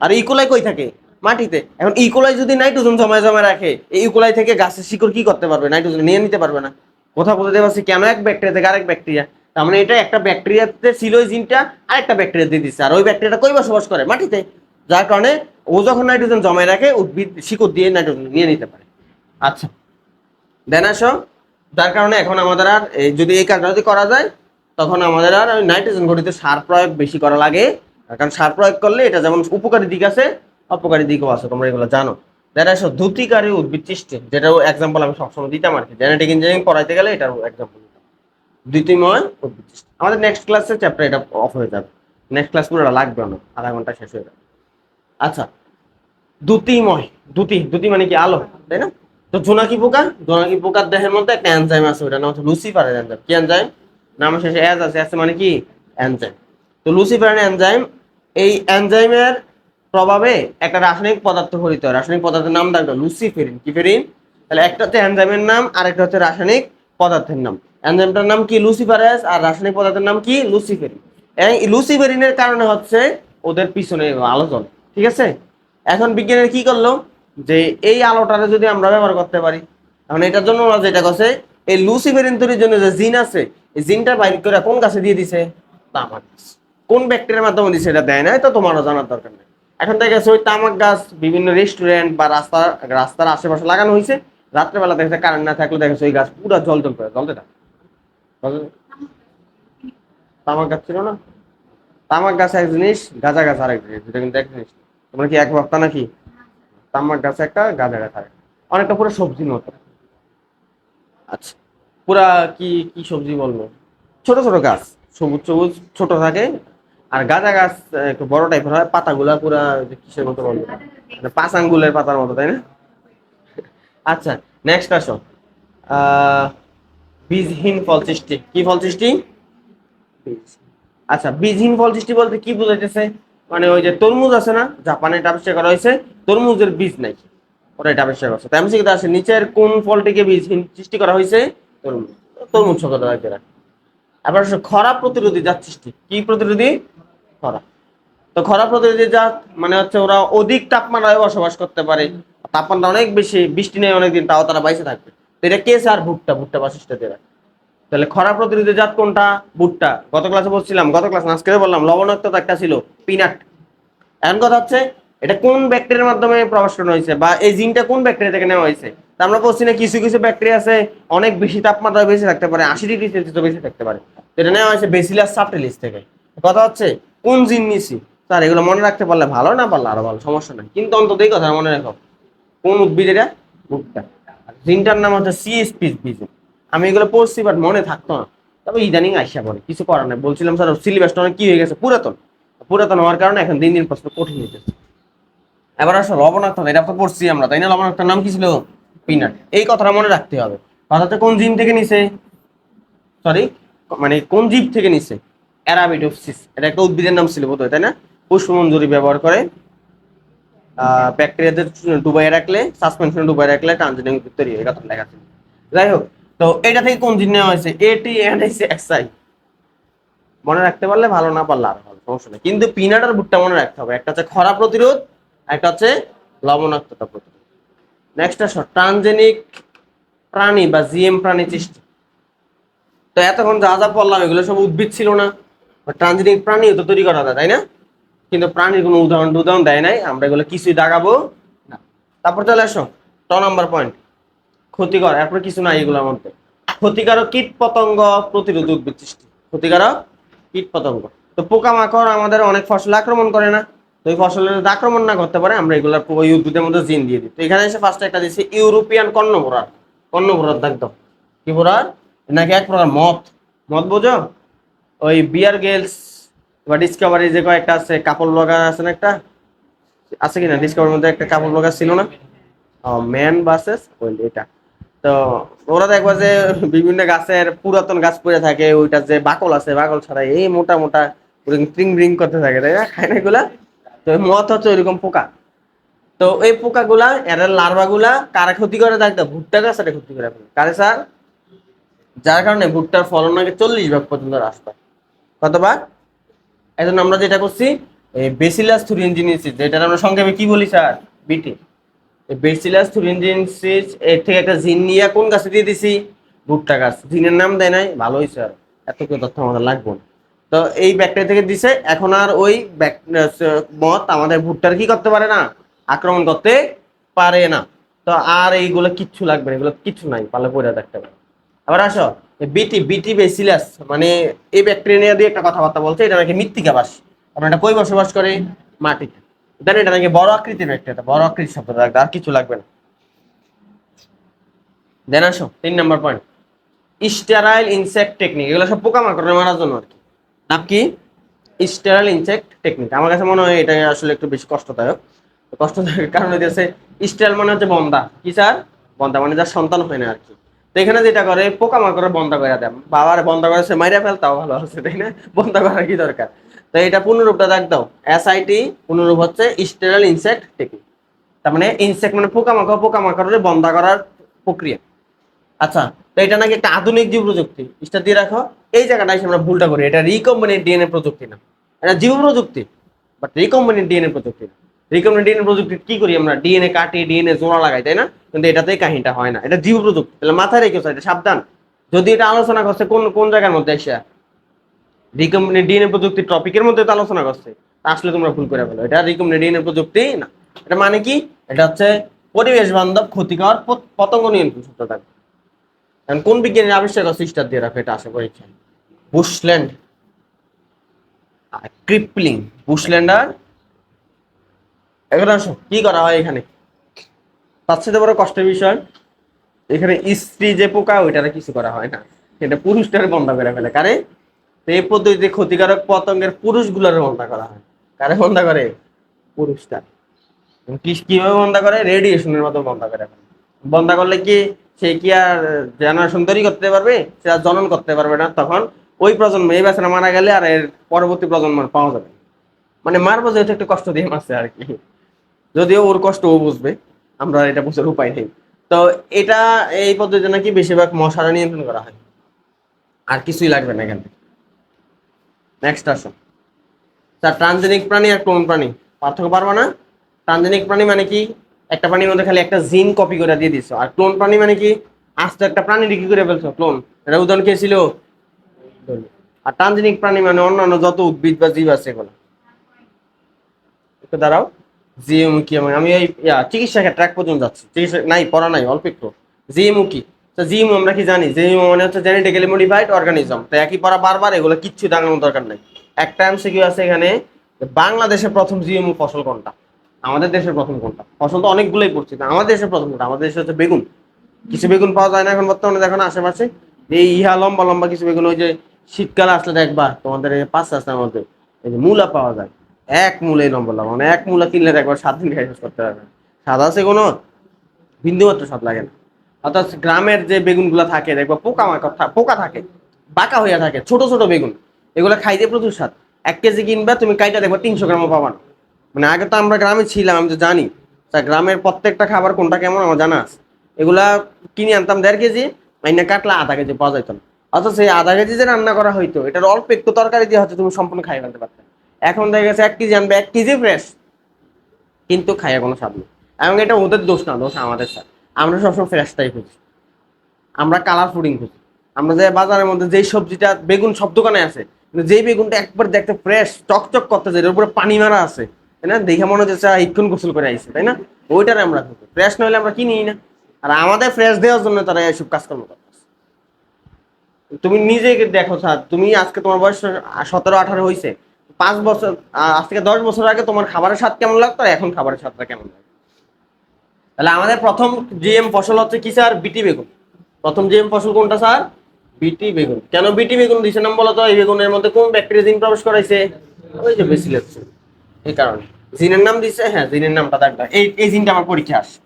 আর ইকোলাই কই থাকে? মাটিতে। এখন ইকোলাই যদি নাইট্রোজেন জমায় জমায় রাখে, এই ইকোলাই থেকে গাছের শিকড় কি করতে পারবে? নাইট্রোজেন নিয়ে নিতে পারবে না। কথা বলতে পারছি কেন এক ব্যাকটেরিয়া থেকে আরেক ব্যাকটেরিয়া? তার মানে এটা একটা ব্যাকটেরিয়াতে ছিল ওই জিনটা, আরেকটা ব্যাকটেরিয়া দিয়ে দিচ্ছে, আর ওই ব্যাকটেরিয়াটা কই বসবাস করে? মাটিতে। যার কারণে ও যখন নাইট্রোজেন জমায় রাখে, উদ্ভিদ শিকড় দিয়ে নাইট্রোজেন নিয়ে নিতে পারে। আচ্ছা, দেন আসো। যার কারণে এখন আমাদের আর যদি এই কাজটা যদি করা যায়, তখন আমাদের আর ওই নাইট্রোজেন ঘটিত সার প্রয়োগ বেশি করা লাগে। কারণ সার প্রয়োগ করলে এটা যেমন উপকারী দিক আছে, অপকারী দিকও আছে, তোমরা এগুলো জানো। দেন আসো দ্যুতিকারী উদ্ভিদ সৃষ্টি, যেটাও এক্সাম্পল আমি সবসময় দিতাম আর কি, জেনেটিক ইঞ্জিনিয়ারিং পড়াইতে গেলে এটার এক্সাম্পল দিতাম। দ্যুতিময় উদ্ভিদ সৃষ্টি আমাদের নেক্সট ক্লাসের চ্যাপ্টার, এটা অফ হয়ে যাবে। নেক্সট ক্লাস পুরোটা লাগবে না, আধা ঘন্টা শেষ হয়ে যাবে। আচ্ছা, দ্যুতিময়, দ্যুতি, দ্যুতি মানে কি? আলো, তাই না? তো জোনাকি পোকা, জোনাকি পোকার দেহের মধ্যে একটা এনজাইম আছে, ওটার নাম হচ্ছে লুসিফারের এনজাইম। কি এনজাইম? নাম শেষে এজ আছে, আছে মানে কি? এনজাইম। তো লুসিফারের এনজাইম, এই এনজাইমের প্রভাবে একটা রাসায়নিক পদার্থ গঠিত হয়। রাসায়নিক পদার্থের নাম দেখো লুসিফেরিন। কি ফেরিন? তাহলে একটা হচ্ছে এনজাইমের নাম, আর একটা হচ্ছে রাসায়নিক পদার্থের নাম। এনজাইমটার নাম কি? লুসিফারেস, আর রাসায়নিক পদার্থের নাম কি? লুসিফেরিন। এই লুসিফেরিনের কারণে হচ্ছে ওদের পিছনে আলো জ্বলে। ঠিক আছে? এখন বিজ্ঞানীরা কি করলো, যে এই আলোটারে যদি আমরা ব্যবহার করতে পারি, এখন এটার জন্য ওরা যেটা করছে, এই লুসিফেরিন তৈরির জন্য যে জিন আছে, এই জিনটা বাইর করে কোন গাছে দিয়ে দিছে? তামাক গাছ। কোন ব্যাকটেরিয়ার মাধ্যমে দিছে এটা দেয় না, তো তোমারও জানার দরকার নেই। এখন দেখা গেছে ওই তামাক গাছ বিভিন্ন রেস্টুরেন্ট বা রাস্তার আশেপাশে লাগানো হয়েছে। রাত্রেবেলা দেখা যাচ্ছে কারেন্ট না থাকলে দেখা যাচ্ছে ওই গাছ পুরো জল জল করে জ্বলতে থাকে। তামাক গাছ ছিল না? তামাক গাছ এক জিনিস, গাঁজা গাছ আরেক জিনিস, দুটো কিন্তু এক জিনিস। তোমরা কি এক বক্তা নাকি? তামাক গাছ একটা, গাঁজা গাছ আরেকটা। অনেকটা পুরো সবজির মতো। আচ্ছা, পুরা কি কি সবজি বলবো? ছোট ছোট গাছ, সবুজ সবুজ ছোট থাকে। আর গাঁজা গাছ একটু বড় টাইপের হয়, পাতাগুলা পুরা কিসের মতো বলবো, মানে পাঁচ আঙ্গুলের পাতার মতো, তাই না? আচ্ছা, নেক্সট আসো। আহ বীজহীন ফল সৃষ্টি। কি ফল সৃষ্টি? বীজ। আচ্ছা, বীজহীন ফল সৃষ্টি বলতে কি বোঝাইতেছে? মানে ওই যে তরমুজ আছে না, জাপানে এটা আবিষ্কার করা হয়েছে, তরমুজের বীজ নাই, ওরা এটা আবিষ্কার করছে। তাই আমি শিখতে আসে নিচের কোন ফলটিকে বীজহীন সৃষ্টি করা হয়েছে? তরমুজ। তরমুজ সকল রাখবে। আবার খরা প্রতিরোধী জাত সৃষ্টি। কি প্রতিরোধী? খরা। তো খরা প্রতিরোধী জাত মানে হচ্ছে ওরা অধিক তাপমাত্রায় বসবাস করতে পারে, তাপমাত্রা অনেক বেশি, বৃষ্টি নেই অনেকদিন, তাও তারা বাইসে থাকবে। তো এটা কে স্যার? ভুট্টা। ভুট্টা বাসিষ্ঠ দেরা। তাহলে খরা প্রতিরোধী জাত কোনটা? ভুট্টা। গত ক্লাসে বলছিলাম, গত ক্লাস আজকে বললাম লবণাক্ততা একটা ছিল, পিনাট। এখন কথা হচ্ছে এটা কোন ব্যাকটেরিয়ার মাধ্যমে প্রবেশ করানো হয়েছে, বা এই জিনটা কোন ব্যাকটেরিয়া থেকে নেওয়া হয়েছে? তা আমরা বলছি না কিছু কিছু ব্যাকটেরিয়া আছে অনেক বেশি তাপমাত্রায় বেশি থাকতে পারে, 80 ডিগ্রি সেলসিয়াস বেশি থাকতে পারে। তো এটা নেওয়া হয়েছে বেসিলাস সাবটিলিস থেকে। কথা হচ্ছে কোন জিন নিছি স্যার? এগুলো মনে রাখতে পারলে ভালো, না পারলে আরো ভালো, সমস্যা নাই, কিন্তু অন্তত এই কথা মনে রাখো। কোন উদ্ভিদ এটা? ভুট্টা। জিনটার নাম হচ্ছে সিএসপি বীজ। আমি এগুলো পড়ছি বাট মনে থাকতো না, তবে ইদানিং আইসা পড়ে, কিছু করার নাই। বলছিলাম স্যার সিলেবাসটা অনেক কি হয়ে গেছে, পুরাতন। পুরাতন হওয়ার কারণে এখন দিন দিন প্রশ্ন কঠিন হইতেছে। এবার আসলে লবণাক্ততা, এটা তো পড়ছি আমরা, তাই না? লবণাক্ততার নাম কি ছিল? পিনাট। এই কথাটা মনে রাখতে হবে। কথাটা কোন জিন থেকে নিছে? সরি, মানে কোন জীব থেকে নিছে? অ্যারাবিডোপসিস। এটা একটা উদ্ভিদের নাম ছিল বোধহয়, তাই না? পুষ্পমঞ্জুরি ব্যবহার করে ব্যাকটেরিয়াদের ডুবাই রাখলে, সাসপেনশনে ডুবাই রাখলে ট্রানজিটিং উদ্ভিদ তৈরি হয়, এই কথা লেখা ছিল। যাই হোক, তো এটা থেকে কোন জিন নেওয়া হয়েছে? এটি এক্সাই। মনে রাখতে পারলে ভালো, না পারলে আর ভালো, সমস্যা নেই। কিন্তু পিনাট আর ভুট্টা মনে রাখতে হবে, একটা হচ্ছে খরা প্রতিরোধ, একটা হচ্ছে লবণাক্ততা প্রতিরোধ। নেক্সট আসো ট্রানজেনিক প্রাণী বা জিএম প্রাণী সৃষ্টি। তো এতক্ষণ যা যা বললাম এগুলো সব উদ্ভিদ ছিল না? ট্রানজেনিক প্রাণীও তো তৈরি করা যায়, তাই না? কিন্তু প্রাণীর কোনো উদাহরণ উদাহরণ দেয় নাই, আমরা এগুলো কিছুই দাগাবো না। তারপর চলে আসো 9 নম্বর পয়েন্ট, ক্ষতিকর, এরপর কিছু নাই এগুলোর মধ্যে। ক্ষতিকারক কীট পতঙ্গ প্রতিরোধ উদ্ভিদ সৃষ্টি, ক্ষতিকারক কীট পতঙ্গ। তো পোকামাকড় আমাদের অনেক ফসল আক্রমণ করে না, তো এই ফসলের যদি আক্রমণ না করতে পারে আমরা এগুলা ওই উদ্ভিদের মধ্যে জিন দিয়ে দিই। তো এখানে এসে ফার্স্টে একটা দিচ্ছি ইউরোপিয়ান কর্ণভোড়ার, কর্ণভোড়ার দেখতো কি ভোড়ার, নাকি এক প্রকার মদ, মদ বোঝো, ওই বিয়ার গেলস বা ডিসকভারি যে কয়েকটা আছে কাপড় লগা আছে না একটা, আছে কিনা ডিসকভারির মধ্যে একটা কাপড় লগা ছিল না, ম্যান ভার্সেস ওই এটা। তো ওরা দেখবা যে বিভিন্ন গাছের পুরাতন গাছ পড়ে থাকে, ওইটা যে বাকল আছে বাকল ছাড়া এই মোটা মোটা ট্রিং ব্রিং করতে থাকে, তাই না, খায় না এগুলা। তো মত হচ্ছে ওইরকম পোকা। তো এই পোকাগুলা এর লার্ভা গুলা কারা ক্ষতি করে দেখতো, ভুট্টা গাছের ক্ষতি করে ফেলে। কারে স্যার? যার কারণে ভুট্টার ফলন নাকি 40 ভাগ পর্যন্ত হ্রাস পায়। কতবার? এই জন্য আমরা যেটা করছি, এই বেসিলাস থুরিনজিনেসিস, যেটা আমরা সংক্ষেপে কি বলি স্যার, বিটি। বেসিলাস থুরিনজিনেসিস এর থেকে একটা জিন নিয়ে কোন গাছে দিয়ে দিছি, ভুট্টা গাছ। জিনের নাম দেয় নাই, ভালো হয়েছে। আর এত কেউ তথ্য আমাদের লাগবে না। তো এই ব্যাকটেরিয়া থেকে দিছে, এখন আর ওই মত আমাদের ভুট্টার কি করতে পারে না, আক্রমণ করতে পারে না। তো আর এইগুলো কিচ্ছু লাগবে না, এগুলো কিচ্ছু নাই, পালে পড়ে থাকতে পারে। আবার আসো, বিটি বিটি বেসিলাস মানে এই ব্যাকটেরিয়া দিয়ে একটা কথাবার্তা বলছে, এটা নাকি মৃত্তিকা বাস। আমরা এটা কই বসবাস করে, মাটিতে। দেন এটা নাকি বড় আকৃতির ব্যাকটেরিয়া, বড় আকৃতির শব্দ লাগবে, আর কিছু লাগবে না। দেন আসো 3 নম্বর পয়েন্ট, স্টেরাইল ইনসেক্ট টেকনিক। এগুলো সব পোকামাকড় মারার জন্য আর কি। নাম কি? Sterile insect technique. আমার কাছে মনে হয় এটা আসলে একটু বেশি কষ্টদায়ক। কষ্টদায়ক কারণ হচ্ছে স্টেরাইল মানে হচ্ছে বন্ধা, কি স্যার, বন্ধা মানে যার সন্তান হয় না আর কি। তো এখানে যেটা করে পোকামাকড় বন্ধা করে দেয়, বাবার বন্ধা করে সে মাইরা ফেলতাও ভালো আছে, তাই না, বন্ধা করার কি দরকার। তো এটা পূর্ণরূপটা দেখ দাও, SIT পূর্ণরূপ হচ্ছে স্টেরাইল ইনসেক্ট টেকনিক। তার মানে ইনসেক্ট মানে পোকামাকড়, পোকামাকড়ের বন্ধা করার প্রক্রিয়া। আচ্ছা, তো এটা নাকি একটা আধুনিক জীব প্রযুক্তি, এটা দিয়ে রাখো। এই জায়গাটা এসে আমরা ভুলটা করি, এটা রিকম্বিনেন্ট ডিএনএ প্রযুক্তি না, এটা জীব প্রযুক্তি, বাট রিকম্বিনেন্ট ডিএনএ প্রযুক্তি না। রিকম্বিনেন্ট ডিএনএ প্রযুক্তি কি করি আমরা, ডিএনএ কাটি, ডিএনএ জোড়া লাগাই, তাই না, কিন্তু এটাতেই কাহিনীটা হয় না, এটা জীব প্রযুক্তি। তাহলে মাথায় রেখেছো, এটা সাবধান। যদি এটা আলোচনা করছে কোন কোন জায়গার মধ্যে এসে, রিকম্বিনেন্ট ডিএনএ প্রযুক্তি টপিকের মধ্যে তো আলোচনা করছে, আসলে তোমরা ভুল করে ফেলো, এটা রিকম্বিনেন্ট ডিএনএ প্রযুক্তি না। এটা মানে কি, এটা হচ্ছে পরিবেশ বান্ধব ক্ষতিকর পতঙ্গ নিয়ন্ত্রণ সূত্র থাকবে। এখন কোন বিজ্ঞানীর আবিষ্কার করছে, স্টার দিয়ে রাখো, এটা আসে পরীক্ষায়। বুশল্যান্ড, ক্রিপলিং, বুশল্যান্ড আর এগুলো আসো কি করা হয় এখানে, তার সাথে বড় কষ্টের বিষয়, এখানে স্ত্রী যে পোকা ওইটারে কিছু করা হয় না, এটা পুরুষটারে বন্ধ করে ফেলে। কারে? তো এই পদ্ধতিতে ক্ষতিকারক পতঙ্গের পুরুষগুলোর বন্ধ করা হয়। কারে বন্ধ করে? পুরুষটা। কিভাবে বন্ধ করে? রেডিয়েশনের মতো বন্ধ করে ফেলে। বন্ধ করলে কি সে কি আর জেনারেশন তৈরি করতে পারবে, সে আর জনন করতে পারবে না। তখন ওই প্রজন্ম, এই বাচ্চারা মারা গেলে আর এর পরবর্তী প্রজন্ম পাওয়া যাবে। মানে মারবো যেহেতু একটু কষ্ট দিয়ে মারছে আর কি, যদিও ওর কষ্ট ও বুঝবে, আমরা এটা বুঝার উপায় নেই। তো এটা এই পদ্ধতিতে নাকি বেশিরভাগ মশারা নিয়ন্ত্রণ করা হয়, আর কিছুই লাগবে না এখানে। নেক্সট আসো স্যার, ট্রানজেনিক প্রাণী আর ক্লোন প্রাণী পার্থক্য পারবা না? ট্রানজেনিক প্রাণী মানে কি, একটা প্রাণীর মধ্যে খালি একটা জিন কপি করে দিয়ে দিছো। আর ক্লোন প্রাণী মানে কি, আস্তে একটা প্রাণী কি করে ফেলছো, ক্লোন। এটা উদাহরণ কে ছিল? আর ট্রানজেনিক প্রাণী মানে অন্যান্য যত উদ্ভিদ বা জীব আছে এগুলো। একটু দাঁড়াও, জিএমু কি, আমি এই চিকিৎসা ক্ষেত্রে এক পর্যন্ত যাচ্ছি, চিকিৎসা নাই পড়া নাই অল্প একটু। জিএমু কি? তো জিএমু আমরা কি জানি, জিএমু মানে হচ্ছে জেনেটিক্যালি মডিফাইড অর্গানিজম। তো একই পড়া বারবার, এগুলো কিচ্ছু জানানোর দরকার নাই। একটা এমসিকিউ আছে এখানে, বাংলাদেশের প্রথম জিএমু ফসল কোনটা, আমাদের দেশের প্রথম কোনটা, ফসল তো অনেকগুলোই পড়ছি, আমাদের দেশের প্রথম কোনটা, আমাদের দেশে হচ্ছে বেগুন। কিছু বেগুন পাওয়া যায় না এখন বর্তমানে, দেখো না আশেপাশে, এই ইহা লম্বা লম্বা কিছু বেগুন, ওই যে শীতকালে আসলে দেখবা তোমাদের এই 5 রাস্তার মধ্যে এই যে মূলা পাওয়া যায়, এক মূলে লম্বা লম্বা, মানে এক মূলা কিনলে দেখবার 7 দিন খাই শেষ করতে পারবে না। স্বাদ আছে কোনো, বিন্দু মাত্র স্বাদ লাগে না। অর্থাৎ গ্রামের যে বেগুন গুলা থাকে দেখবা পোকা থাকে, বাঁকা হইয়া থাকে, ছোট ছোট বেগুন, এগুলো খাইতে প্রচুর স্বাদ। 1 কেজি কিনবা তুমি, কাইটা দেখবা 300 গ্রামও পাবা না। মানে আগে তো আমরা গ্রামে ছিলাম, আমি তো জানি গ্রামের প্রত্যেকটা খাবার কোনটা কেমন আমার জানা আছে। এগুলা কিনে আনতাম 1.5 কেজি, আইনা কাটলা আধা কেজি পাওয়া যেত না। অথচ সেই আধা কেজি যে রান্না করা হইতো, এটার অল্প একটু তরকারি দিয়ে হচ্ছে তুমি সম্পূর্ণ খাই ফেলতে পারতে। এখন দেখা গেছে 1 কেজি আনবে, 1 কেজি ফ্রেশ, কিন্তু খাইয়া কোনো স্বাদ নেই। এবং এটা ওদের দোষ না, দোষ আমাদের স্যার। আমরা সবসময় ফ্রেশটাই খুঁজি, আমরা কালার ফুডিং খুঁজি। আমরা যে বাজারের মধ্যে যেই সবজিটা, বেগুন সব দোকানে আছে, কিন্তু যেই বেগুনটা একবার দেখতে ফ্রেশ চকচক করতেছে, এর উপরে পানি মারা আছে, তাই না, দেখে মনে হচ্ছে ইক্ষুন গোসল করে আইছে, তাই না, ওইটারে আমরা খুঁজি। ফ্রেশ নইলে আমরা কিনি না। আর আমাদের ফ্রেশ দেওয়ার জন্য তারা এইসব কাজকর্ম করতেছে। তুমি নিজে দেখো স্যার, তুমি আজকে তোমার বয়স 17-18 হয়েছে, 5 বছর আজ থেকে 10 বছর আগে তোমার খাবারের স্বাদ কেমন লাগতো আর এখন খাবারের স্বাদটা কেমন লাগে? তাহলে আমাদের প্রথম জিএম ফসল হচ্ছে কি স্যার? বিটি বেগুন। প্রথম জিএম ফসল কোনটা স্যার? বিটি বেগুন। কেন বিটি বেগুন দিছে নাম বলো তো? এই বেগুনের মধ্যে কোন ব্যাকটেরিয়া জিন প্রবেশ করাইছে? ওই যে বেসিলাস, এই কারণে জিনের নাম দিছে। হ্যাঁ, জিনের নামটা দেখবা, এই জিনটা আমার পরীক্ষা আসে,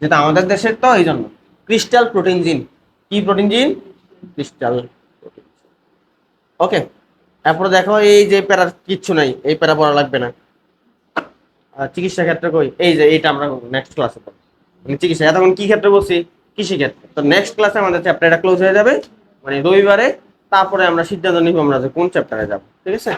যেটা আমাদের দেশের, তো এই জন্য ক্রিস্টাল প্রোটিন জিন। কি প্রোটিন জিন? Crystal protein. ওকে, তারপরে দেখো এই যে প্যারা কিচ্ছু নাই, এই প্যারা পড়া লাগবে না। আর চিকিৎসা ক্ষেত্রে কই, এই যে এইটা আমরা নেক্সট ক্লাসে পড়ব। মানে চিকিৎসা এতক্ষণ কি ক্ষেত্রে বলছি? কৃষি ক্ষেত্রে। তো নেক্সট ক্লাসে আমাদের চ্যাপ্টারটা ক্লোজ হয়ে যাবে, মানে রবিবারে। তারপরে আমরা সিদ্ধান্ত নিব আমরা যে কোন চ্যাপ্টারে যাব। ঠিক আছে?